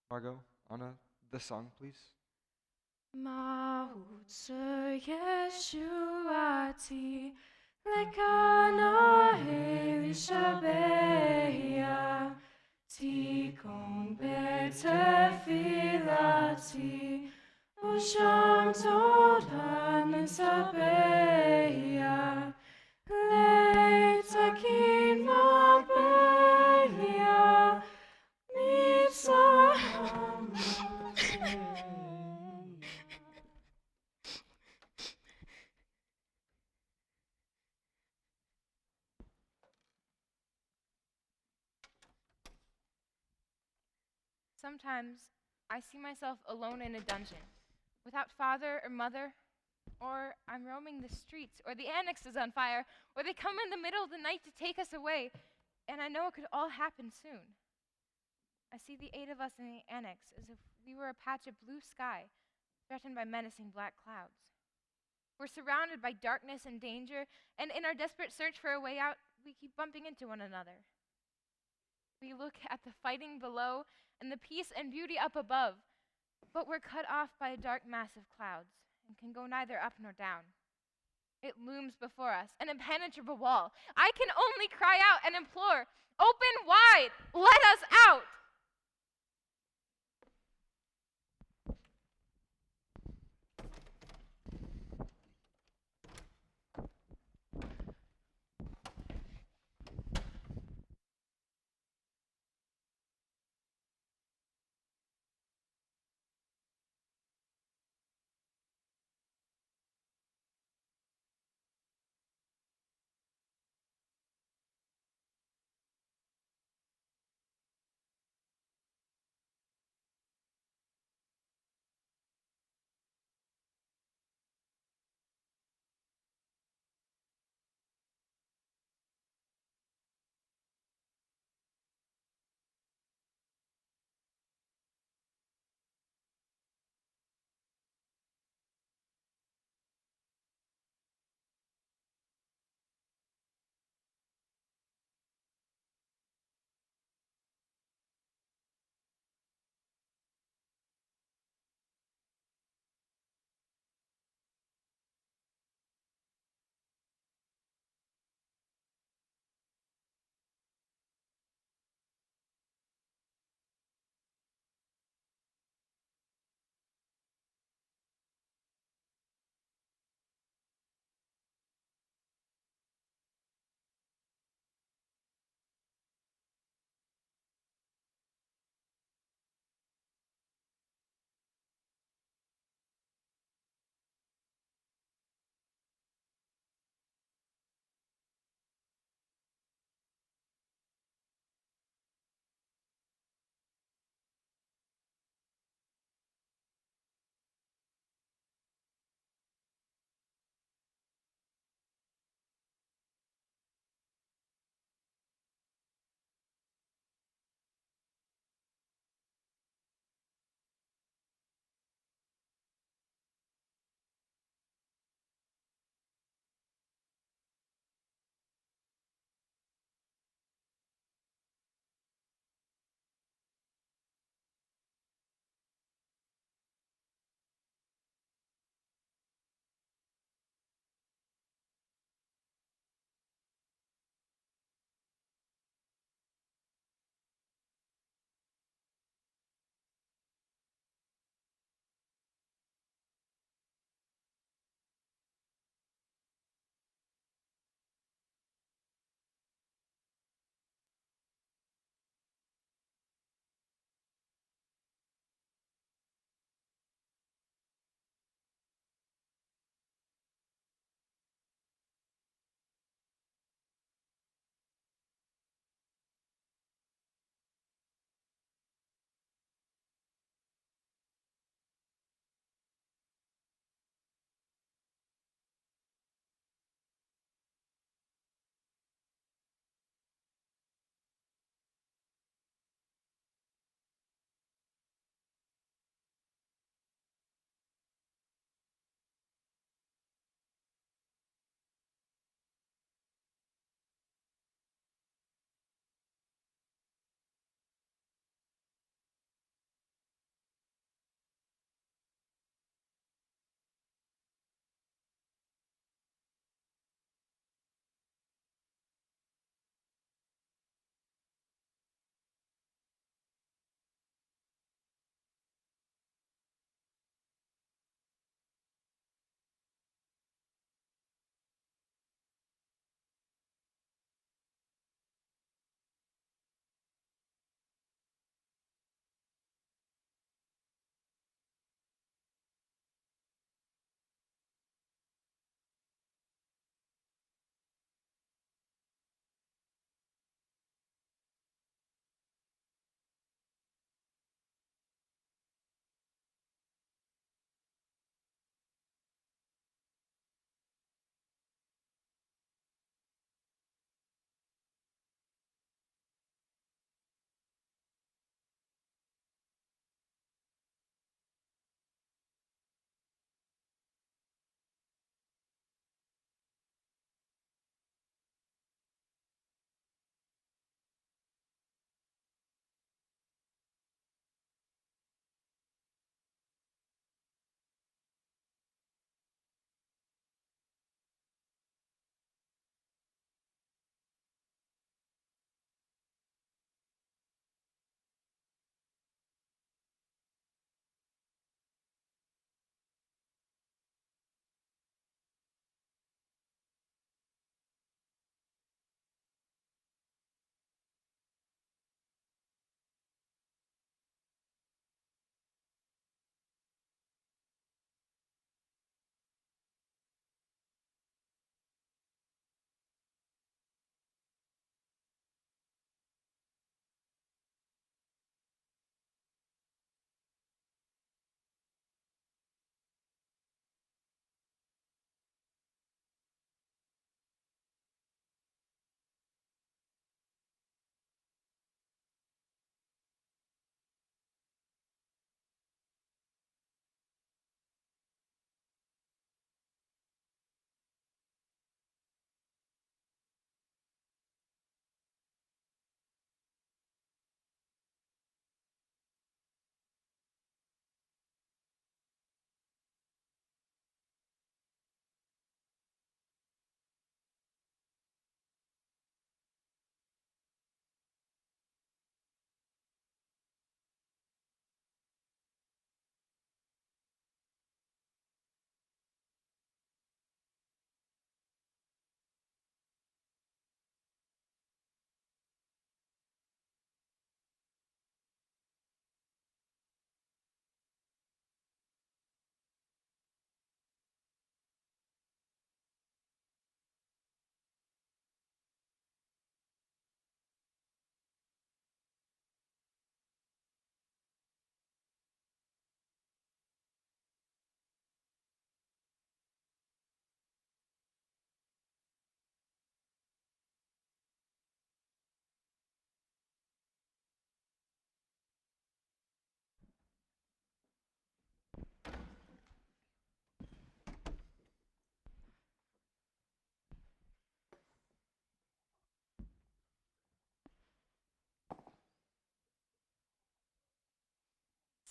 Margot, Anna, the song, please. Mahutsu Yeshuati Lekana Elishabeya Tikon Betefilati Usham Todan Sabeya Leitakin Mabelia Mitzaham. Sometimes I see myself alone in a dungeon, without father or mother, or I'm roaming the streets, or the annex is on fire, or they come in the middle of the night to take us away, and I know it could all happen soon. I see the 8 of us in the annex as if we were a patch of blue sky, threatened by menacing black clouds. We're surrounded by darkness and danger, and in our desperate search for a way out, we keep bumping into one another. We look at the fighting below and the peace and beauty up above, but we're cut off by a dark mass of clouds and can go neither up nor down. It looms before us, an impenetrable wall. I can only cry out and implore, open wide, let us out!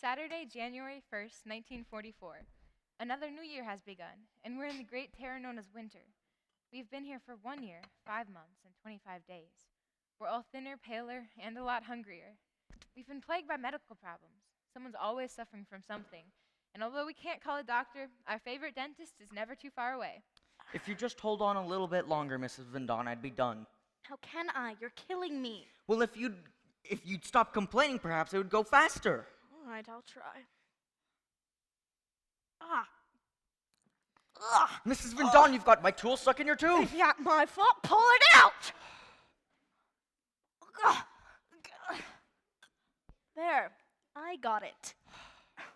Saturday, January 1st, 1944. Another new year has begun, and we're in the great terror known as winter. We've been here for 1 year, 5 months, and 25 days. We're all thinner, paler, and a lot hungrier. We've been plagued by medical problems. Someone's always suffering from something. And although we can't call a doctor, our favorite dentist is never too far away. If you just hold on a little bit longer, Mrs. Vendon, I'd be done. How can I? You're killing me. Well, if you'd stop complaining, perhaps it would go faster. All right, I'll try. Ah. Ugh. Mrs. Vendon, you've got my tool stuck in your tooth. It's not my fault. Pull it out. There, I got it.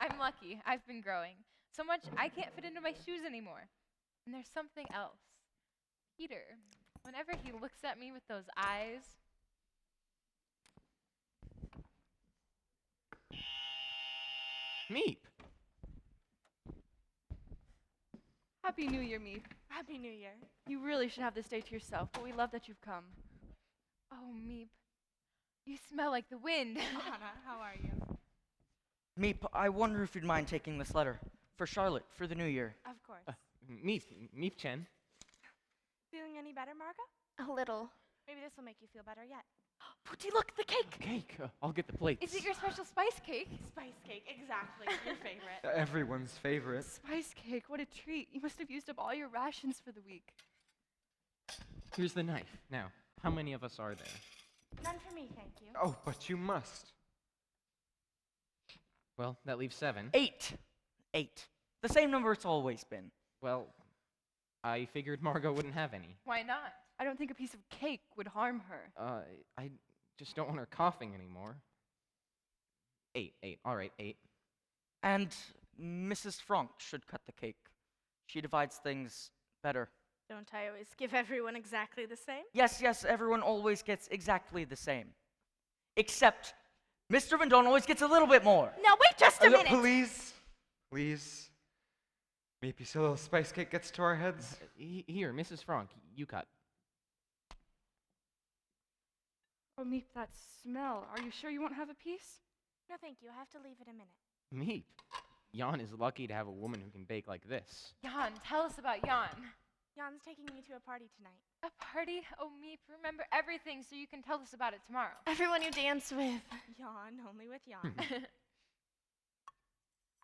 I'm lucky. I've been growing. So much I can't fit into my shoes anymore. And there's something else. Peter, whenever he looks at me with those eyes. Meep. Happy New Year, Meep. Happy New Year. You really should have this day to yourself, but we love that you've come. Oh, Meep. You smell like the wind. Anna, how are you? Meep, I wonder if you'd mind taking this letter. For Charlotte, for the new year. Of course. Meep Chen. Feeling any better, Margot? A little. Maybe this will make you feel better yet. Pooty, look, the cake! Cake. I'll get the plates. Is it your special spice cake? Spice cake, exactly. Your favorite. Everyone's favorite. Spice cake, what a treat. You must have used up all your rations for the week. Here's the knife. Now, how many of us are there? None for me, thank you. Oh, but you must. Well, that leaves 7. 8. 8. The same number it's always been. Well, I figured Margot wouldn't have any. Why not? I don't think a piece of cake would harm her. I just don't want her coughing anymore. 8. All right, 8. And Mrs. Franck should cut the cake. She divides things better. Don't I always give everyone exactly the same? Yes, everyone always gets exactly the same. Except Mr. Vendon always gets a little bit more. Now, wait just a minute! Please. Maybe so a little spice cake gets to our heads. Here, Mrs. Franck, you cut. Oh, Meep, that smell. Are you sure you won't have a piece? No, thank you. I have to leave it a minute. Meep. Jan is lucky to have a woman who can bake like this. Jan, tell us about Jan. Jan's taking me to a party tonight. A party? Oh, Meep, remember everything so you can tell us about it tomorrow. Everyone you dance with. Jan, only with Jan. I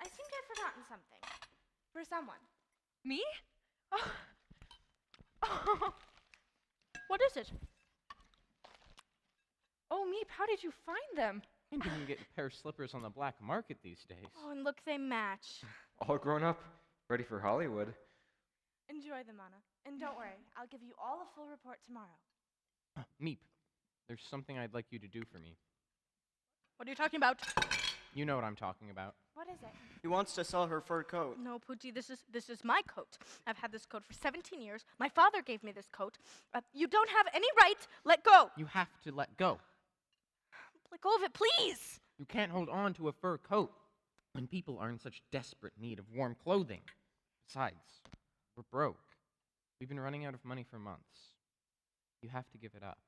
seem to have forgotten something. For someone. Me? Oh. What is it? Oh, Meep, how did you find them? You can even get a pair of slippers on the black market these days. Oh, and look, they match. All grown up, ready for Hollywood. Enjoy them, Anna. And don't worry, I'll give you all a full report tomorrow. Meep, there's something I'd like you to do for me. What are you talking about? You know what I'm talking about. What is it? He wants to sell her fur coat. No, Pooty, this is my coat. I've had this coat for 17 years. My father gave me this coat. You don't have any right. Let go. You have to let go. Let go of it, please. You can't hold on to a fur coat when people are in such desperate need of warm clothing. Besides, we're broke. We've been running out of money for months. You have to give it up.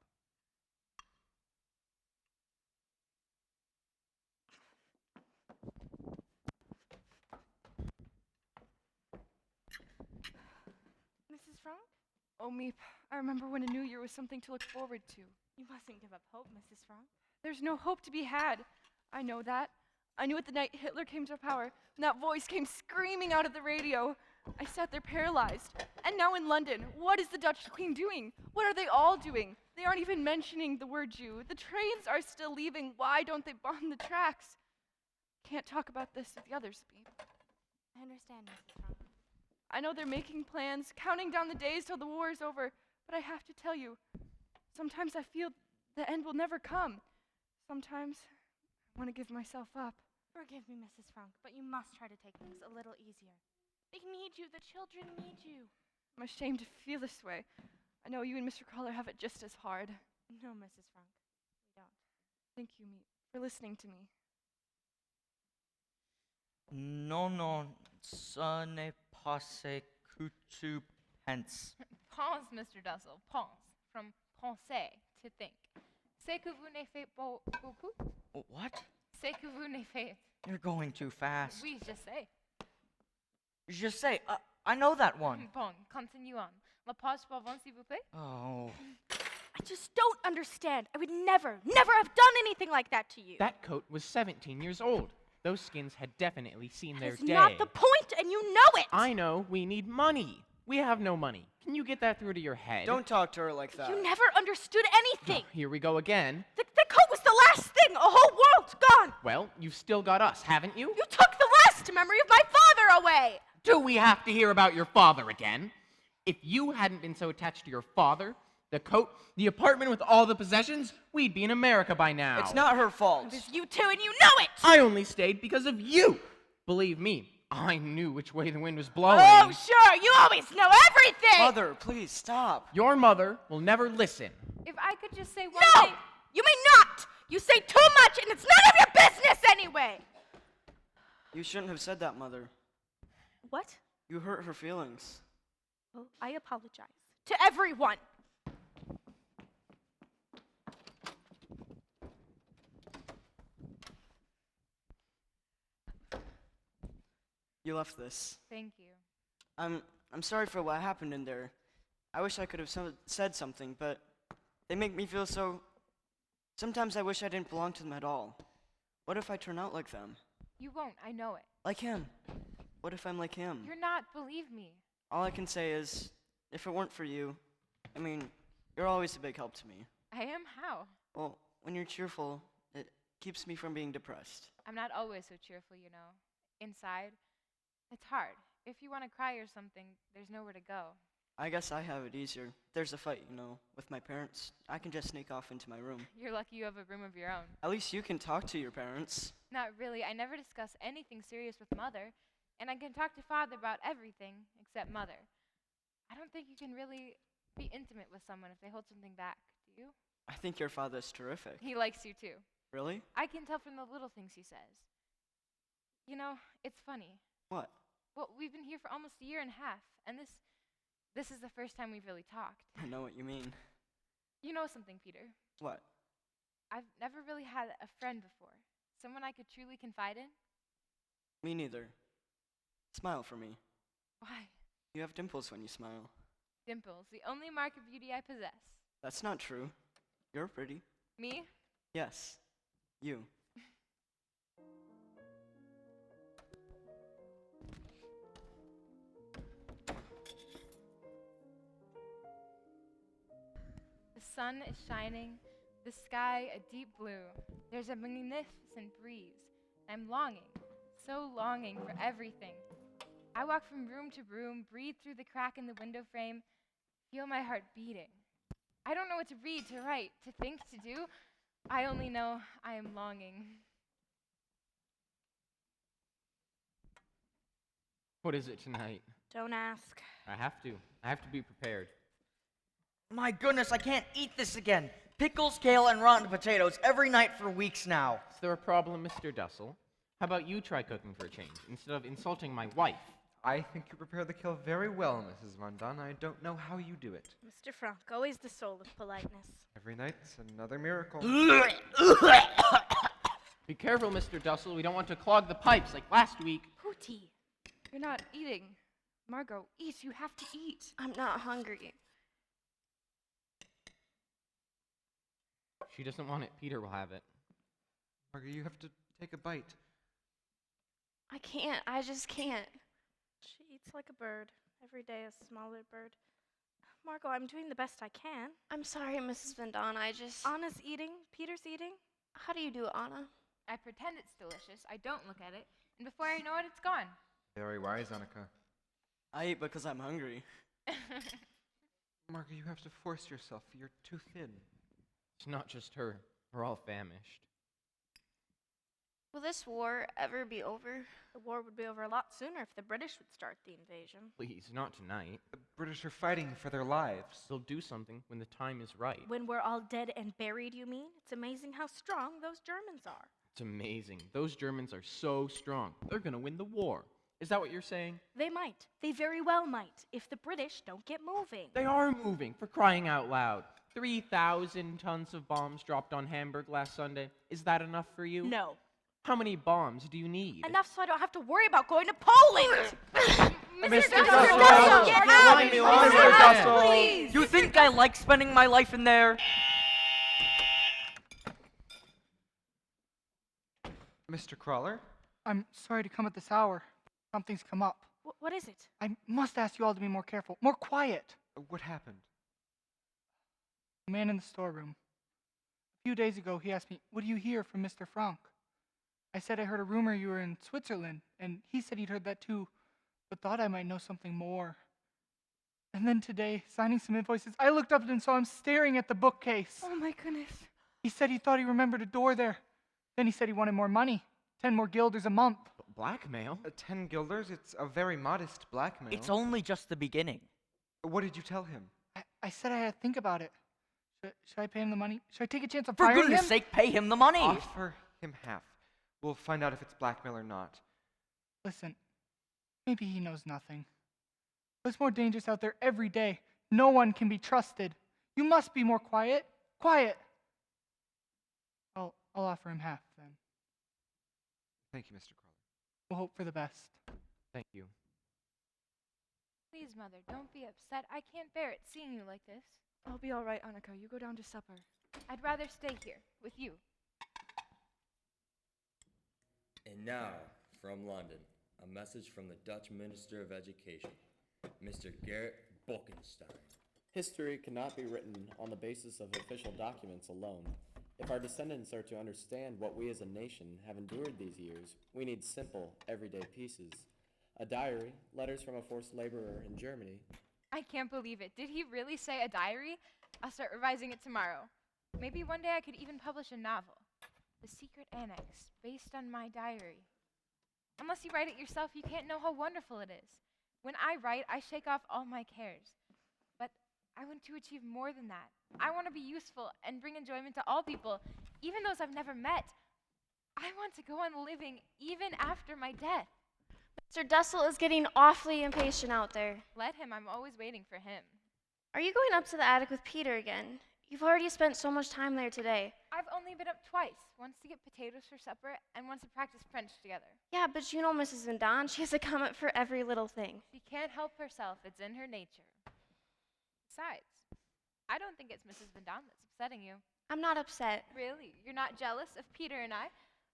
Mrs. Franck? Oh, Meep, I remember when a new year was something to look forward to. You mustn't give up hope, Mrs. Franck. There's no hope to be had. I know that. I knew it the night Hitler came to power, and that voice came screaming out of the radio. I sat there paralyzed. And now in London, what is the Dutch Queen doing? What are they all doing? They aren't even mentioning the word Jew. The trains are still leaving. Why don't they bomb the tracks? Can't talk about this with the others, Meep. I understand, Mrs. Franck. I know they're making plans, counting down the days till the war is over, but I have to tell you, sometimes I feel the end will never come. Sometimes I want to give myself up. Forgive me, Mrs. Franck, but you must try to take things a little easier. They need you. The children need you. I'm ashamed to feel this way. I know you and Mr. Crawler have it just as hard. No, Mrs. Franck, we don't. Thank you, Meep, for listening to me. Non, ce n'est pas ce que tu penses. Pense, Mr. Dussel, pense. From penser, to think. C'est que vous n'avez fait beaucoup. What? C'est que vous ne faites. You're going too fast. Oui, je sais. Just say, I know that one. Bon, continuons. La page suivante, s'il vous plaît. Oh. I just don't understand. I would never have done anything like that to you. That coat was 17 years old. Those skins had definitely seen their That's day. not the point, and you know it. I know. We need money. We have no money. Can you get that through to your head? Don't talk to her like that. You never understood anything. Here we go again. The coat was the last thing. A whole world's gone. Well, you've still got us, haven't you? You took the last memory of my father away. Do we have to hear about your father again? If you hadn't been so attached to your father, the coat, the apartment with all the possessions, we'd be in America by now. It's not her fault. It was you two, and you know it. I only stayed because of you. Believe me, I knew which way the wind was blowing. Oh, sure. You always know everything. Mother, please stop. Your mother will never listen. If I could just say one No, thing. you may not. You say too much, and it's none of your business anyway. You shouldn't have said that, Mother. What? You hurt her feelings. Well, I apologize to everyone. You left this. Thank you. I'm sorry for what happened in there. I wish I could have said something, but they make me feel so... Sometimes I wish I didn't belong to them at all. What if I turn out like them? You won't, I know it. Like him. What if I'm like him? You're not, believe me. All I can say is, if it weren't for you, I mean, you're always a big help to me. I am how? Well, when you're cheerful, it keeps me from being depressed. I'm not always so cheerful, you know. Inside, it's hard. If you want to cry or something, there's nowhere to go. I guess I have it easier. If there's a fight, you know, with my parents, I can just sneak off into my room. You're lucky you have a room of your own. At least you can talk to your parents. Not really. I never discuss anything serious with Mother, and I can talk to Father about everything except Mother. I don't think you can really be intimate with someone if they hold something back, do you? I think your father's terrific. He likes you too. Really? I can tell from the little things he says. You know, it's funny. What? Well, we've been here for almost a year and a half, and this is the first time we've really talked. I know what you mean. You know something, Peter. What? I've never really had a friend before. Someone I could truly confide in. Me neither. Smile for me. Why? You have dimples when you smile. Dimples, the only mark of beauty I possess. That's not true. You're pretty. Me? Yes. You. The sun is shining, the sky a deep blue. There's a magnificent breeze. I'm longing, so longing for everything. I walk from room to room, breathe through the crack in the window frame, feel my heart beating. I don't know what to read, to write, to think, to do. I only know I am longing. What is it tonight? Don't ask. I have to. I have to be prepared. My goodness, I can't eat this again. Pickles, kale, and rotten potatoes every night for weeks now. Is there a problem, Mr. Dussel? How about you try cooking for a change, instead of insulting my wife? I think you prepare the kill very well, Mrs. Van Dun. I don't know how you do it. Mr. Frank, always the soul of politeness. Every night's another miracle. Be careful, Mr. Dussel. We don't want to clog the pipes like last week. Hootie. You're not eating. Margot, eat. You have to eat. I'm not hungry. She doesn't want it. Peter will have it. Margaret, you have to take a bite. I can't. I just can't. She eats like a bird. Every day a smaller bird. Margot, I'm doing the best I can. I'm sorry, Mrs. Van Don. Anna's eating. Peter's eating. How do you do it, Anna? I pretend it's delicious. I don't look at it. And before I know it, it's gone. Very wise, Annika. I eat because I'm hungry. Margaret, you have to force yourself. You're too thin. It's not just her. We're all famished. Will this war ever be over? The war would be over a lot sooner if the British would start the invasion. Please, not tonight. The British are fighting for their lives. They'll do something when the time is right. When we're all dead and buried, you mean? It's amazing how strong those Germans are. It's amazing. Those Germans are so strong. They're gonna win the war. Is that what you're saying? They might. They very well might, if the British don't get moving. They are moving, for crying out loud. 3,000 tons of bombs dropped on Hamburg last Sunday. Is that enough for you? No. How many bombs do you need? Enough so I don't have to worry about going to Poland! Mr. Dussel, Dussel, get you're out! letting me Mr. on, Dussel, Dussel. please! You think I like spending my life in there? Mr. Crawler? I'm sorry to come at this hour. Something's come up. What is it? I must ask you all to be more careful, more quiet. What happened? A man in the storeroom. A few days ago, he asked me, "What do you hear from Mr. Frank?" I said I heard a rumor you were in Switzerland, and he said he'd heard that too, but thought I might know something more. And then today, signing some invoices, I looked up and saw him staring at the bookcase. Oh my goodness. He said he thought he remembered a door there. Then he said he wanted more money, 10 more guilders a month. Blackmail? 10 guilders? It's a very modest blackmail. It's only just the beginning. What did you tell him? I said I had to think about it. Should I pay him the money? Should I take a chance of For firing him? goodness sake, pay him the money! Offer him half. We'll find out if it's blackmail or not. Listen, maybe he knows nothing. There's more dangers out there every day. No one can be trusted. You must be more quiet. Quiet! I'll offer him half, then. Thank you, Mr. Crawler. We'll hope for the best. Thank you. Please, Mother, don't be upset. I can't bear it seeing you like this. I'll be all right, Annika. You go down to supper. I'd rather stay here with you. And now, from London, a message from the Dutch Minister of Education, Mr. Gerrit Bolkenstein. History cannot be written on the basis of official documents alone. If our descendants are to understand what we as a nation have endured these years, we need simple, everyday pieces. A diary, letters from a forced laborer in Germany. I can't believe it. Did he really say a diary? I'll start revising it tomorrow. Maybe one day I could even publish a novel. The Secret Annex, based on my diary. Unless you write it yourself, you can't know how wonderful it is. When I write, I shake off all my cares. But I want to achieve more than that. I want to be useful and bring enjoyment to all people, even those I've never met. I want to go on living even after my death. Mr. Dussel is getting awfully impatient out there. Let him, I'm always waiting for him. Are you going up to the attic with Peter again? You've already spent so much time there today. I've only been up twice, once to get potatoes for supper and once to practice French together. Yeah, but you know Mrs. Van Daan, she has a comment for every little thing. She can't help herself, it's in her nature. Besides, I don't think it's Mrs. Van Daan that's upsetting you. I'm not upset. Really? You're not jealous of Peter and I?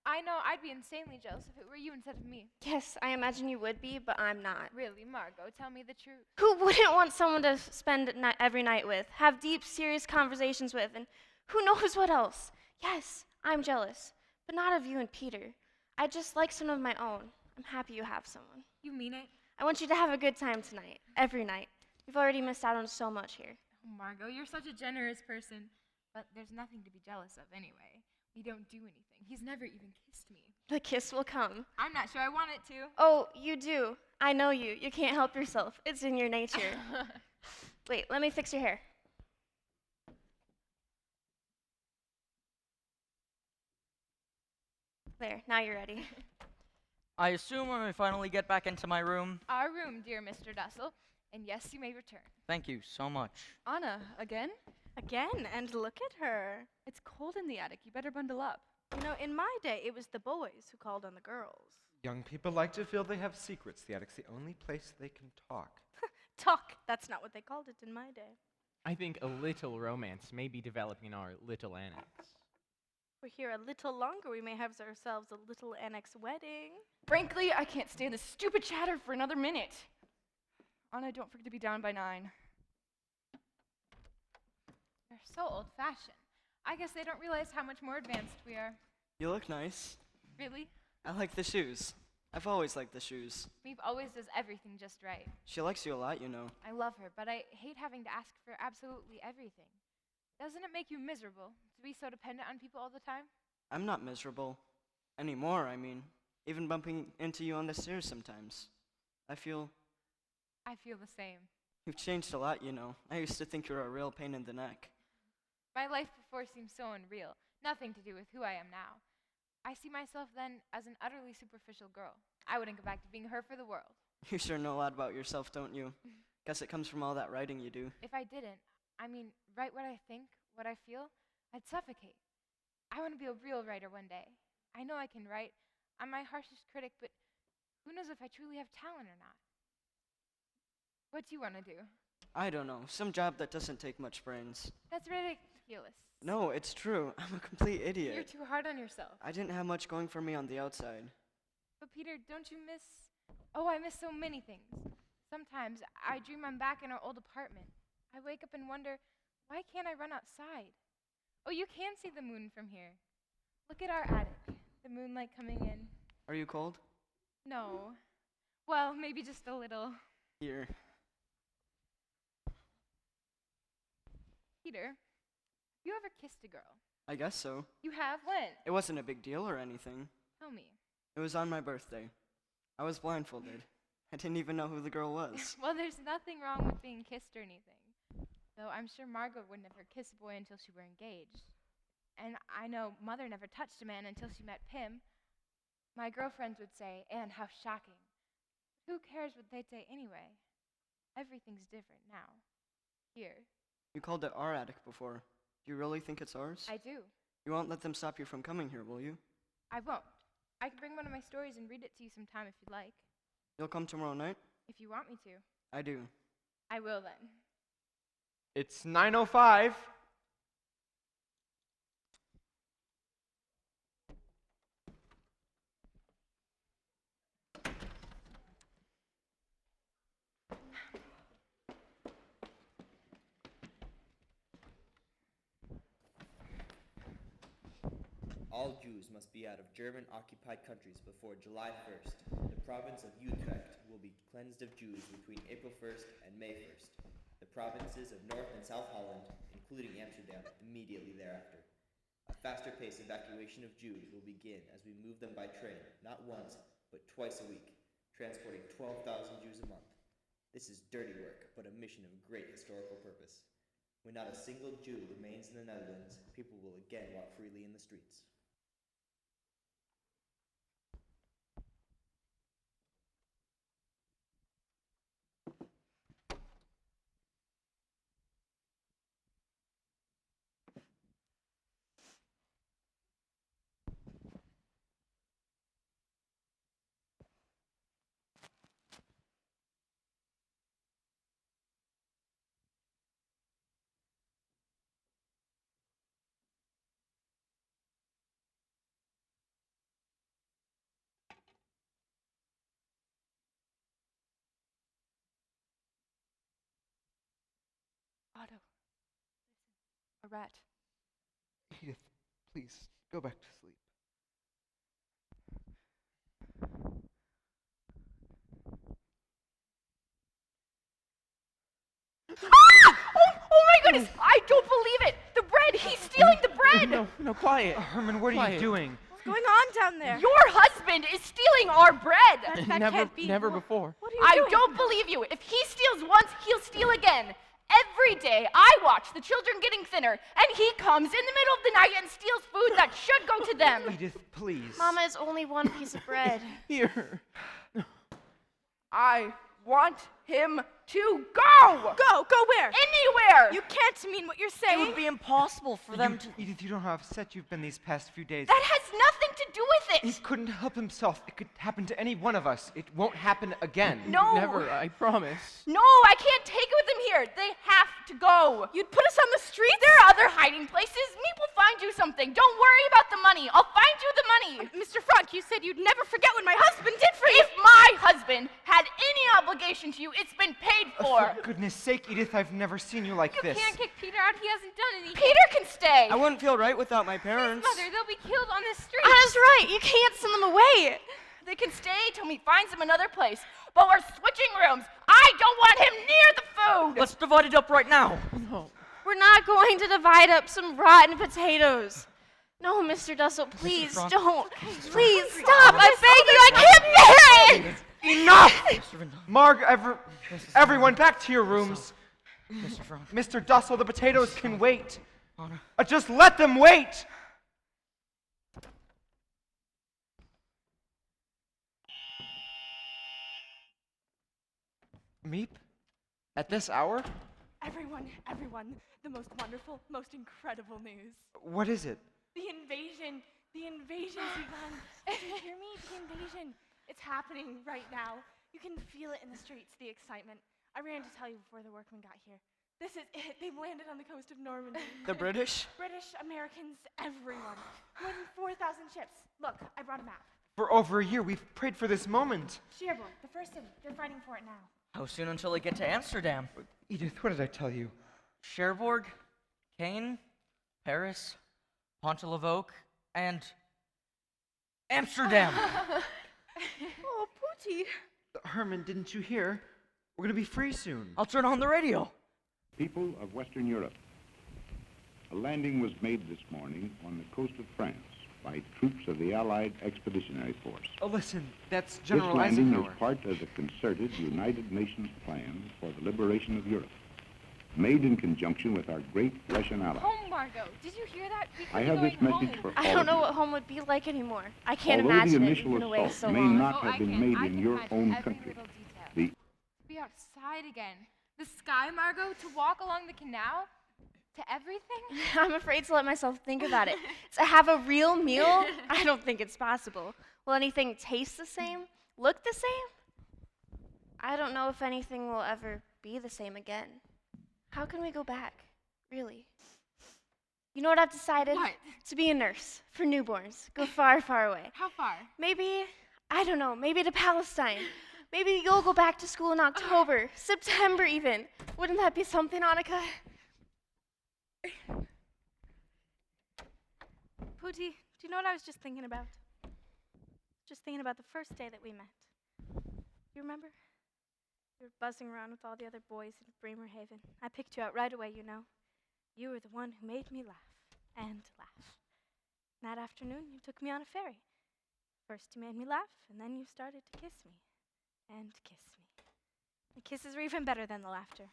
I know I'd be insanely jealous if it were you instead of me. Yes, I imagine you would be, but I'm not. Really, Margot, tell me the truth. Who wouldn't want someone to spend every night with, have deep, serious conversations with, and who knows what else? Yes, I'm jealous, but not of you and Peter. I just like some of my own. I'm happy you have someone. You mean it? I want you to have a good time tonight, every night. You've already missed out on so much here. Oh, Margot, you're such a generous person. But there's nothing to be jealous of anyway. We don't do anything. He's never even kissed me. The kiss will come. I'm not sure I want it to. Oh, you do. I know you. You can't help yourself. It's in your nature. Wait, let me fix your hair. There, now you're ready. I assume when we finally get back into my room. Our room, dear Mr. Dussel. And yes, you may return. Thank you so much. Anna, again? Again, and look at her. It's cold in the attic. You better bundle up. You know, in my day, it was the boys who called on the girls. Young people like to feel they have secrets. The attic's the only place they can talk. Talk. That's not what they called it in my day. I think a little romance may be developing in our little annex. If we're here a little longer, we may have ourselves a little annex wedding. Frankly, I can't stand this stupid chatter for another minute. Anna, don't forget to be down by 9. They're so old-fashioned. I guess they don't realize how much more advanced we are. You look nice. Really? I like the shoes. I've always liked the shoes. Meep always does everything just right. She likes you a lot, you know. I love her, but I hate having to ask for absolutely everything. Doesn't it make you miserable to be so dependent on people all the time? I'm not miserable. Anymore, I mean. Even bumping into you on the stairs sometimes. I feel the same. you've changed a lot, you know. I used to think you were a real pain in the neck. My life before seemed so unreal, nothing to do with who I am now. I see myself then as an utterly superficial girl. I wouldn't go back to being her for the world. You sure know a lot about yourself, don't you? Guess it comes from all that writing you do. If I didn't, write what I think, what I feel, I'd suffocate. I want to be a real writer one day. I know I can write, I'm my harshest critic, but who knows if I truly have talent or not? What do you want to do? I don't know. Some job that doesn't take much brains. That's ridiculous. No, it's true. I'm a complete idiot. You're too hard on yourself. I didn't have much going for me on the outside. But Peter, don't you miss... Oh, I miss so many things. Sometimes I dream I'm back in our old apartment. I wake up and wonder, why can't I run outside? Oh, you can see the moon from here. Look at our attic. The moonlight coming in. Are you cold? No. Well, maybe just a little. Here. Peter, have you ever kissed a girl? I guess so. You have? When? It wasn't a big deal or anything. Tell me. It was on my birthday. I was blindfolded. I didn't even know who the girl was. Well, there's nothing wrong with being kissed or anything. Though I'm sure Margot would never kiss a boy until she were engaged. And I know Mother never touched a man until she met Pim. My girlfriends would say, "Anne, how shocking." Who cares what they'd say anyway? Everything's different now. Here. You called it our attic before. Do you really think it's ours? I do. You won't let them stop you from coming here, will you? I won't. I can bring one of my stories and read it to you sometime if you'd like. You'll come tomorrow night? If you want me to. I do. I will then. It's 9:05. All Jews must be out of German-occupied countries before July 1st. The province of Utrecht will be cleansed of Jews between April 1st and May 1st. The provinces of North and South Holland, including Amsterdam, immediately thereafter. A faster-paced evacuation of Jews will begin as we move them by train, not once, but twice a week, transporting 12,000 Jews a month. This is dirty work, but a mission of great historical purpose. When not a single Jew remains in the Netherlands, people will again walk freely in the streets. Otto, listen. A rat. Edith, please, go back to sleep. Ah! Oh my goodness! I don't believe it! The bread! He's stealing the bread! No, quiet. Herman, what are you doing? What's going on down there? Your husband is stealing our bread! That can't be. Never before. What are you I doing? don't believe you. If he steals once, he'll steal again. Every day, I watch the children getting thinner, and he comes in the middle of the night and steals food that should go to them. Edith, please. Mama, it's only one piece of bread. Here. I want him to go! Go where? Anywhere! You can't mean what you're It saying. would be impossible for them to. Edith, you don't know how upset you've been these past few days. That has nothing to do with He it! couldn't help himself. It could happen to any one of us. It won't happen again. No! Never, I promise. No, I can't take it with them here. They have to go. You'd put us on the street? There are other hiding places. Meep will find you something. Don't worry about the money. I'll find you the money. Mr. Frank, you said you'd never forget what my husband did for you. If my husband had any obligation to you, it's been paid for. For goodness sake, Edith, I've never seen you like You this. can't kick Peter out. He hasn't done anything. Peter can stay. I wouldn't feel right without my parents. Mother, they'll be killed on the street. Anna's right. You can't send them away. They can stay till he finds them another place. But we're switching rooms. I don't want him near the food. Let's divide it up right now. No. We're not going to divide up some rotten potatoes. No, Mr. Dussel, please Franck. don't. Please stop. I beg you. I can't bear it. Enough! Mr. Van Marg, everyone, back to your rooms. Mr. Frank. Mr. Dussel, the potatoes can wait. Anna. Just let them wait. Meep? At this hour? Everyone, the most wonderful, most incredible news. What is it? The invasion The invasion's begun. Did you hear me? The invasion. It's happening right now. You can feel it in the streets, the excitement. I ran to tell you before the workmen got here. This is it. They've landed on the coast of Normandy. The British? British, Americans, everyone. More than 4,000 ships. Look, I brought a map. For over a year, we've prayed for this moment. Cherbourg, the first city. They're fighting for it now. How soon until we get to Amsterdam? Edith, what did I tell you? Cherbourg, Caen, Paris, Pont-à-l'Évêque, and Amsterdam. Oh, Pootie. Herman, didn't you hear? We're going to be free soon. I'll turn on the radio. People of Western Europe, a landing was made this morning on the coast of France by troops of the Allied Expeditionary Force. Oh, listen, that's General This landing Eisenhower. is part of the concerted United Nations plan for the liberation of Europe, made in conjunction with our great Russian allies. Home, Margot. Did you hear that? We could I be have this going message home. for I all don't of know you. what home would be like anymore. I can't Although the imagine it. initial We've been away assault so may long. not Oh, have I been can. made I in can your imagine own every country, little detail. the To be outside again. The sky, Margot, to walk along the canal, to everything. I'm afraid to let myself think about it. To have a real meal? I don't think it's possible. Will anything taste the same? Look the same? I don't know if anything will ever be the same again. How can we go back? Really? You know what I've decided? What? To be a nurse for newborns. Go far, far away. How far? Maybe, I don't know, maybe to Palestine. Maybe you'll go back to school in October, September even. Wouldn't that be something, Annika? Pootie, do you know what I was just thinking about? Just thinking about the first day that we met. You remember? You were buzzing around with all the other boys in Bremerhaven. I picked you out right away, you know. You were the one who made me laugh and laugh. That afternoon, you took me on a ferry. First, you made me laugh, and then you started to kiss me. And kiss me. The kisses were even better than the laughter.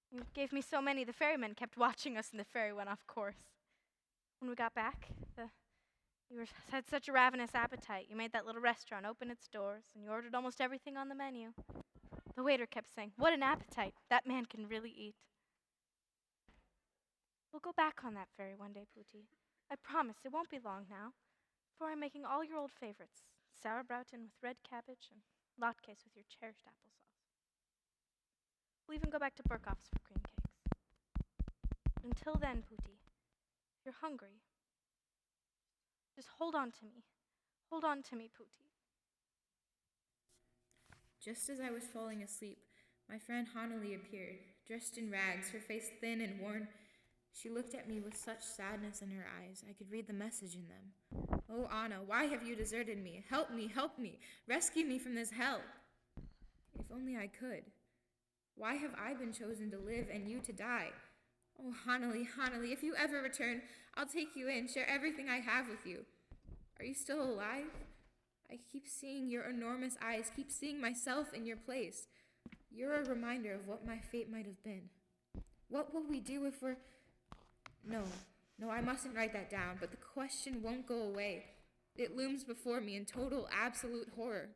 You gave me so many, the ferrymen kept watching us, and the ferry went off course. When we got back, you had such a ravenous appetite. You made that little restaurant open its doors, and you ordered almost everything on the menu. The waiter kept saying, "What an appetite! That man can really eat." We'll go back on that ferry one day, Pootie. I promise it won't be long now, for I'm making all your old favorites. Sauerbraten with red cabbage and latkes with your cherished applesauce. We'll even go back to Burkhoff's for cream cakes. Until then, Pootie, if you're hungry, just hold on to me. Hold on to me, Pootie. Just as I was falling asleep, my friend Hanali appeared, dressed in rags, her face thin and worn. She looked at me with such sadness in her eyes, I could read the message in them. Oh, Anna, why have you deserted me? Help me, help me. Rescue me from this hell. If only I could. Why have I been chosen to live and you to die? Oh, Hanali, Hanali, if you ever return, I'll take you in, share everything I have with you. Are you still alive? I keep seeing your enormous eyes, keep seeing myself in your place. You're a reminder of what my fate might have been. What will we do if we're... No, I mustn't write that down, but the question won't go away. It looms before me in total, absolute horror.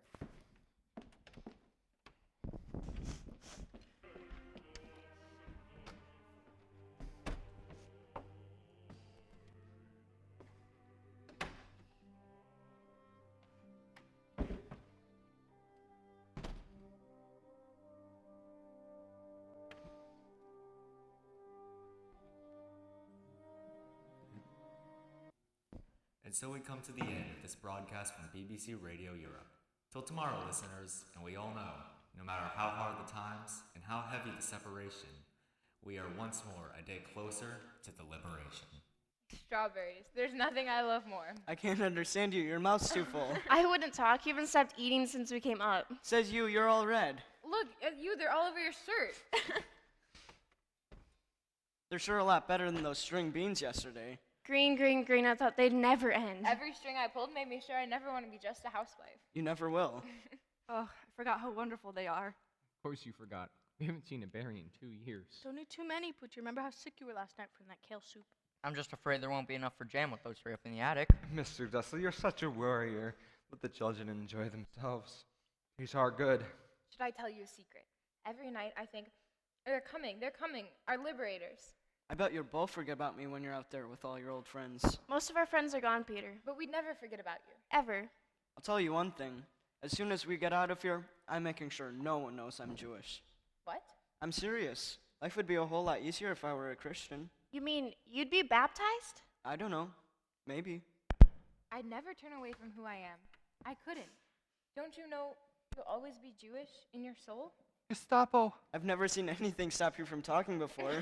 And so we come to the end of this broadcast from BBC Radio Europe. Till tomorrow, listeners, and we all know, no matter how hard the times and how heavy the separation, we are once more a day closer to the liberation. Strawberries. There's nothing I love more. I can't understand you. Your mouth's too full. I wouldn't talk. You haven't stopped eating since we came up. Says you. You're all red. Look at you. They're all over your shirt. They're sure a lot better than those string beans yesterday. Green, green, green. I thought they'd never end. Every string I pulled made me sure I never want to be just a housewife. You never will. Oh, I forgot how wonderful they are. Of course you forgot. We haven't seen a berry in 2 years. Don't eat too many, Pootie. Remember how sick you were last night from that kale soup? I'm just afraid there won't be enough for jam with those three up in the attic. Mr. Dussel, you're such a worrier. Let the children enjoy themselves. These are good. Should I tell you a secret? Every night I think, they're coming, our liberators. I bet you'll both forget about me when you're out there with all your old friends. Most of our friends are gone, Peter. But we'd never forget about you. Ever. I'll tell you one thing. As soon as we get out of here, I'm making sure no one knows I'm Jewish. What? I'm serious. Life would be a whole lot easier if I were a Christian. You mean you'd be baptized? I don't know. Maybe. I'd never turn away from who I am. I couldn't. Don't you know you'll always be Jewish in your soul? Gestapo. I've never seen anything stop you from talking before.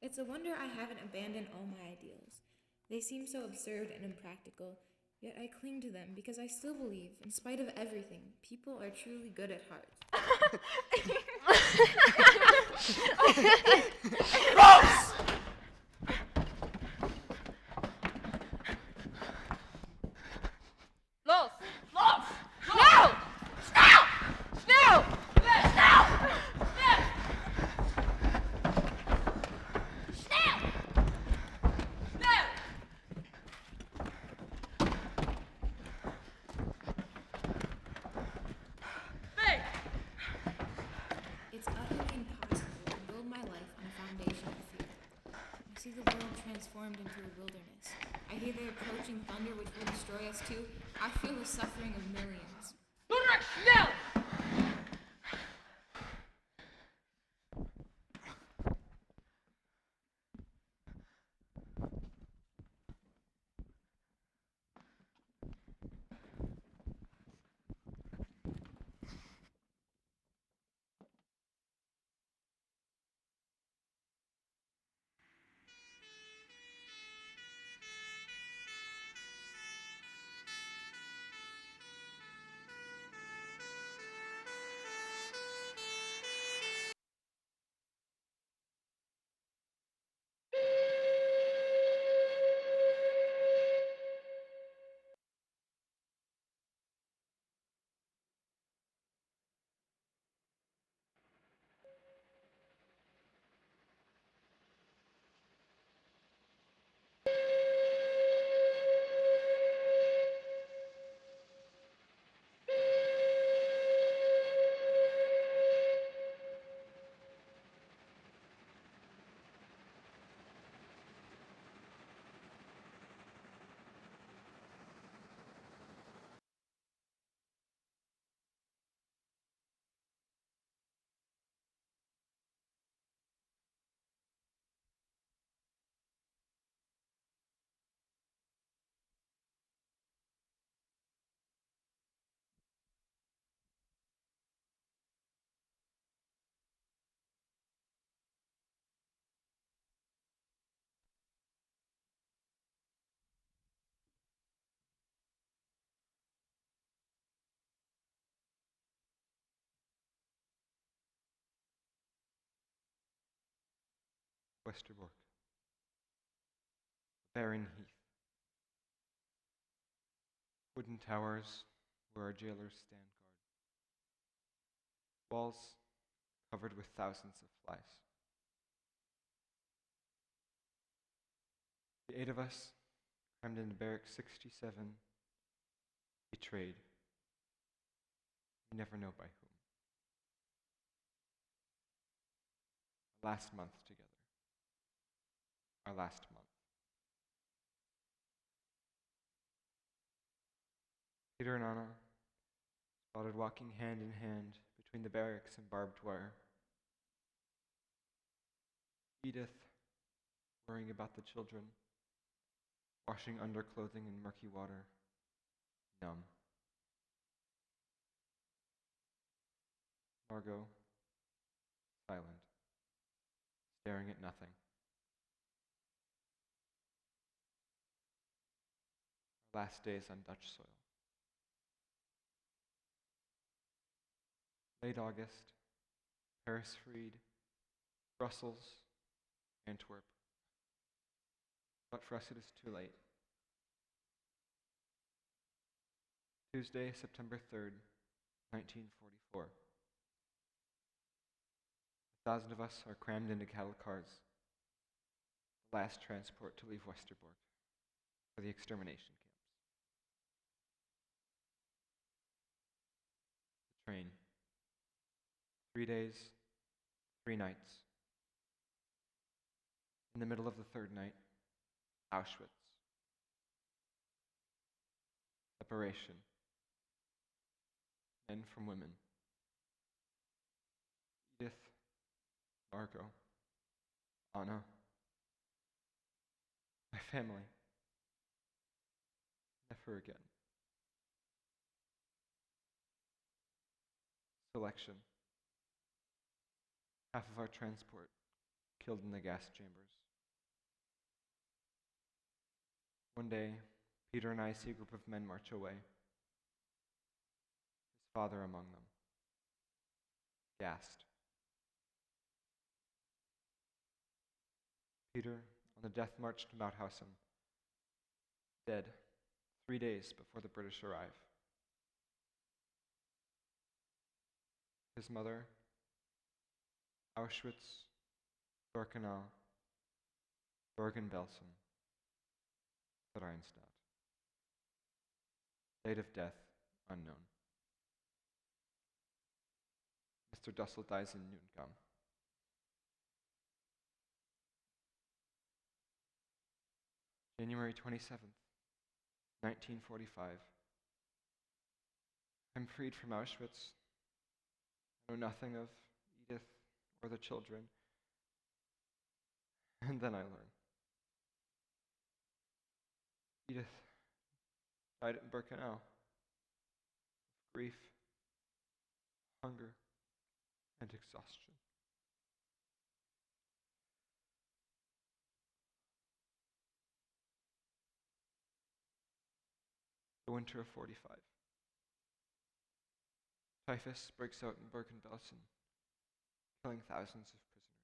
It's a wonder I haven't abandoned all my ideals. They seem so absurd and impractical, yet I cling to them because I still believe, in spite of everything, people are truly good at heart. Gross! Los! Los! No! Stop! No! Stop! It's utterly impossible to build my life on a foundation of fear. I see the world transformed into a wilderness. I hear the approaching thunder which will destroy us too. I feel the suffering of millions. Ulrich, schnell! Westerbork. Barren heath. Wooden towers where our jailers stand guard. Walls covered with thousands of flies. The 8 of us, crammed into barrack 67, betrayed. We never know by whom. Our last month together. Our last month. Peter and Anna, spotted walking hand in hand between the barracks and barbed wire. Edith, worrying about the children, washing underclothing in murky water, numb. Margot, silent, staring at nothing. Our last days on Dutch soil. Late August, Paris freed, Brussels, Antwerp. But for us it is too late. Tuesday, September 3rd, 1944. 1,000 of us are crammed into cattle cars, the last transport to leave Westerbork for the extermination camps. The train. 3 days, 3 nights. In the middle of the third night, Auschwitz. Separation. Men from women. Edith, Margot, Anna, my family. Never again. Selection. Half of our transport killed in the gas chambers. One day, Peter and I see a group of men march away, his father among them, gassed. Peter on the death march to Mauthausen, dead 3 days before the British arrive. His mother, Auschwitz, Birkenau, Bergen-Belsen, Rheinstadt. Date of death unknown. Mr. Dussel dies in Neuengamme. January 27th, 1945. I'm freed from Auschwitz. I know nothing of Edith or the children. And then I learn. Edith died in Birkenau of grief, hunger, and exhaustion. The winter of 45. Typhus breaks out in Bergen-Belsen, killing thousands of prisoners.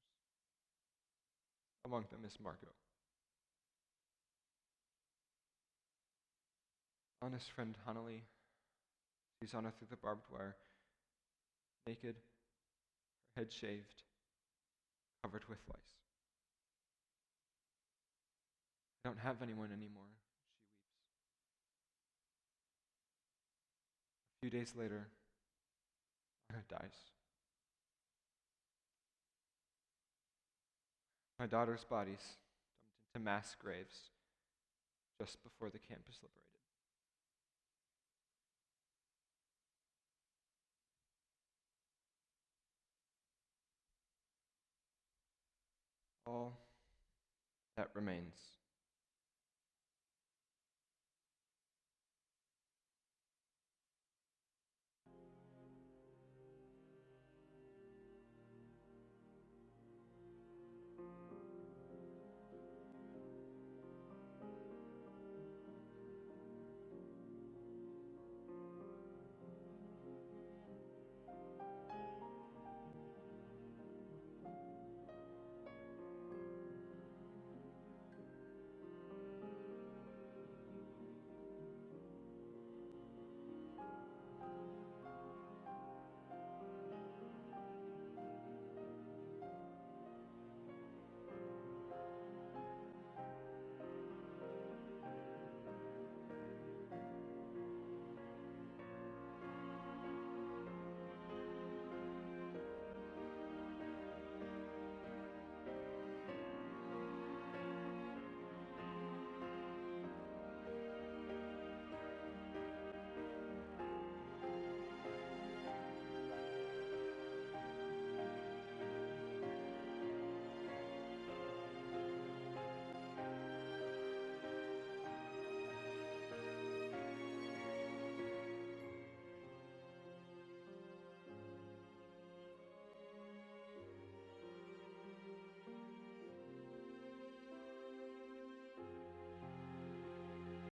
Among them is Margot. Anna's friend Hanali sees Anna through the barbed wire, naked, her head shaved, covered with lice. I don't have anyone anymore, she weeps. A few days later, Anna dies. My daughter's bodies dumped into mass graves just before the camp is liberated. All that remains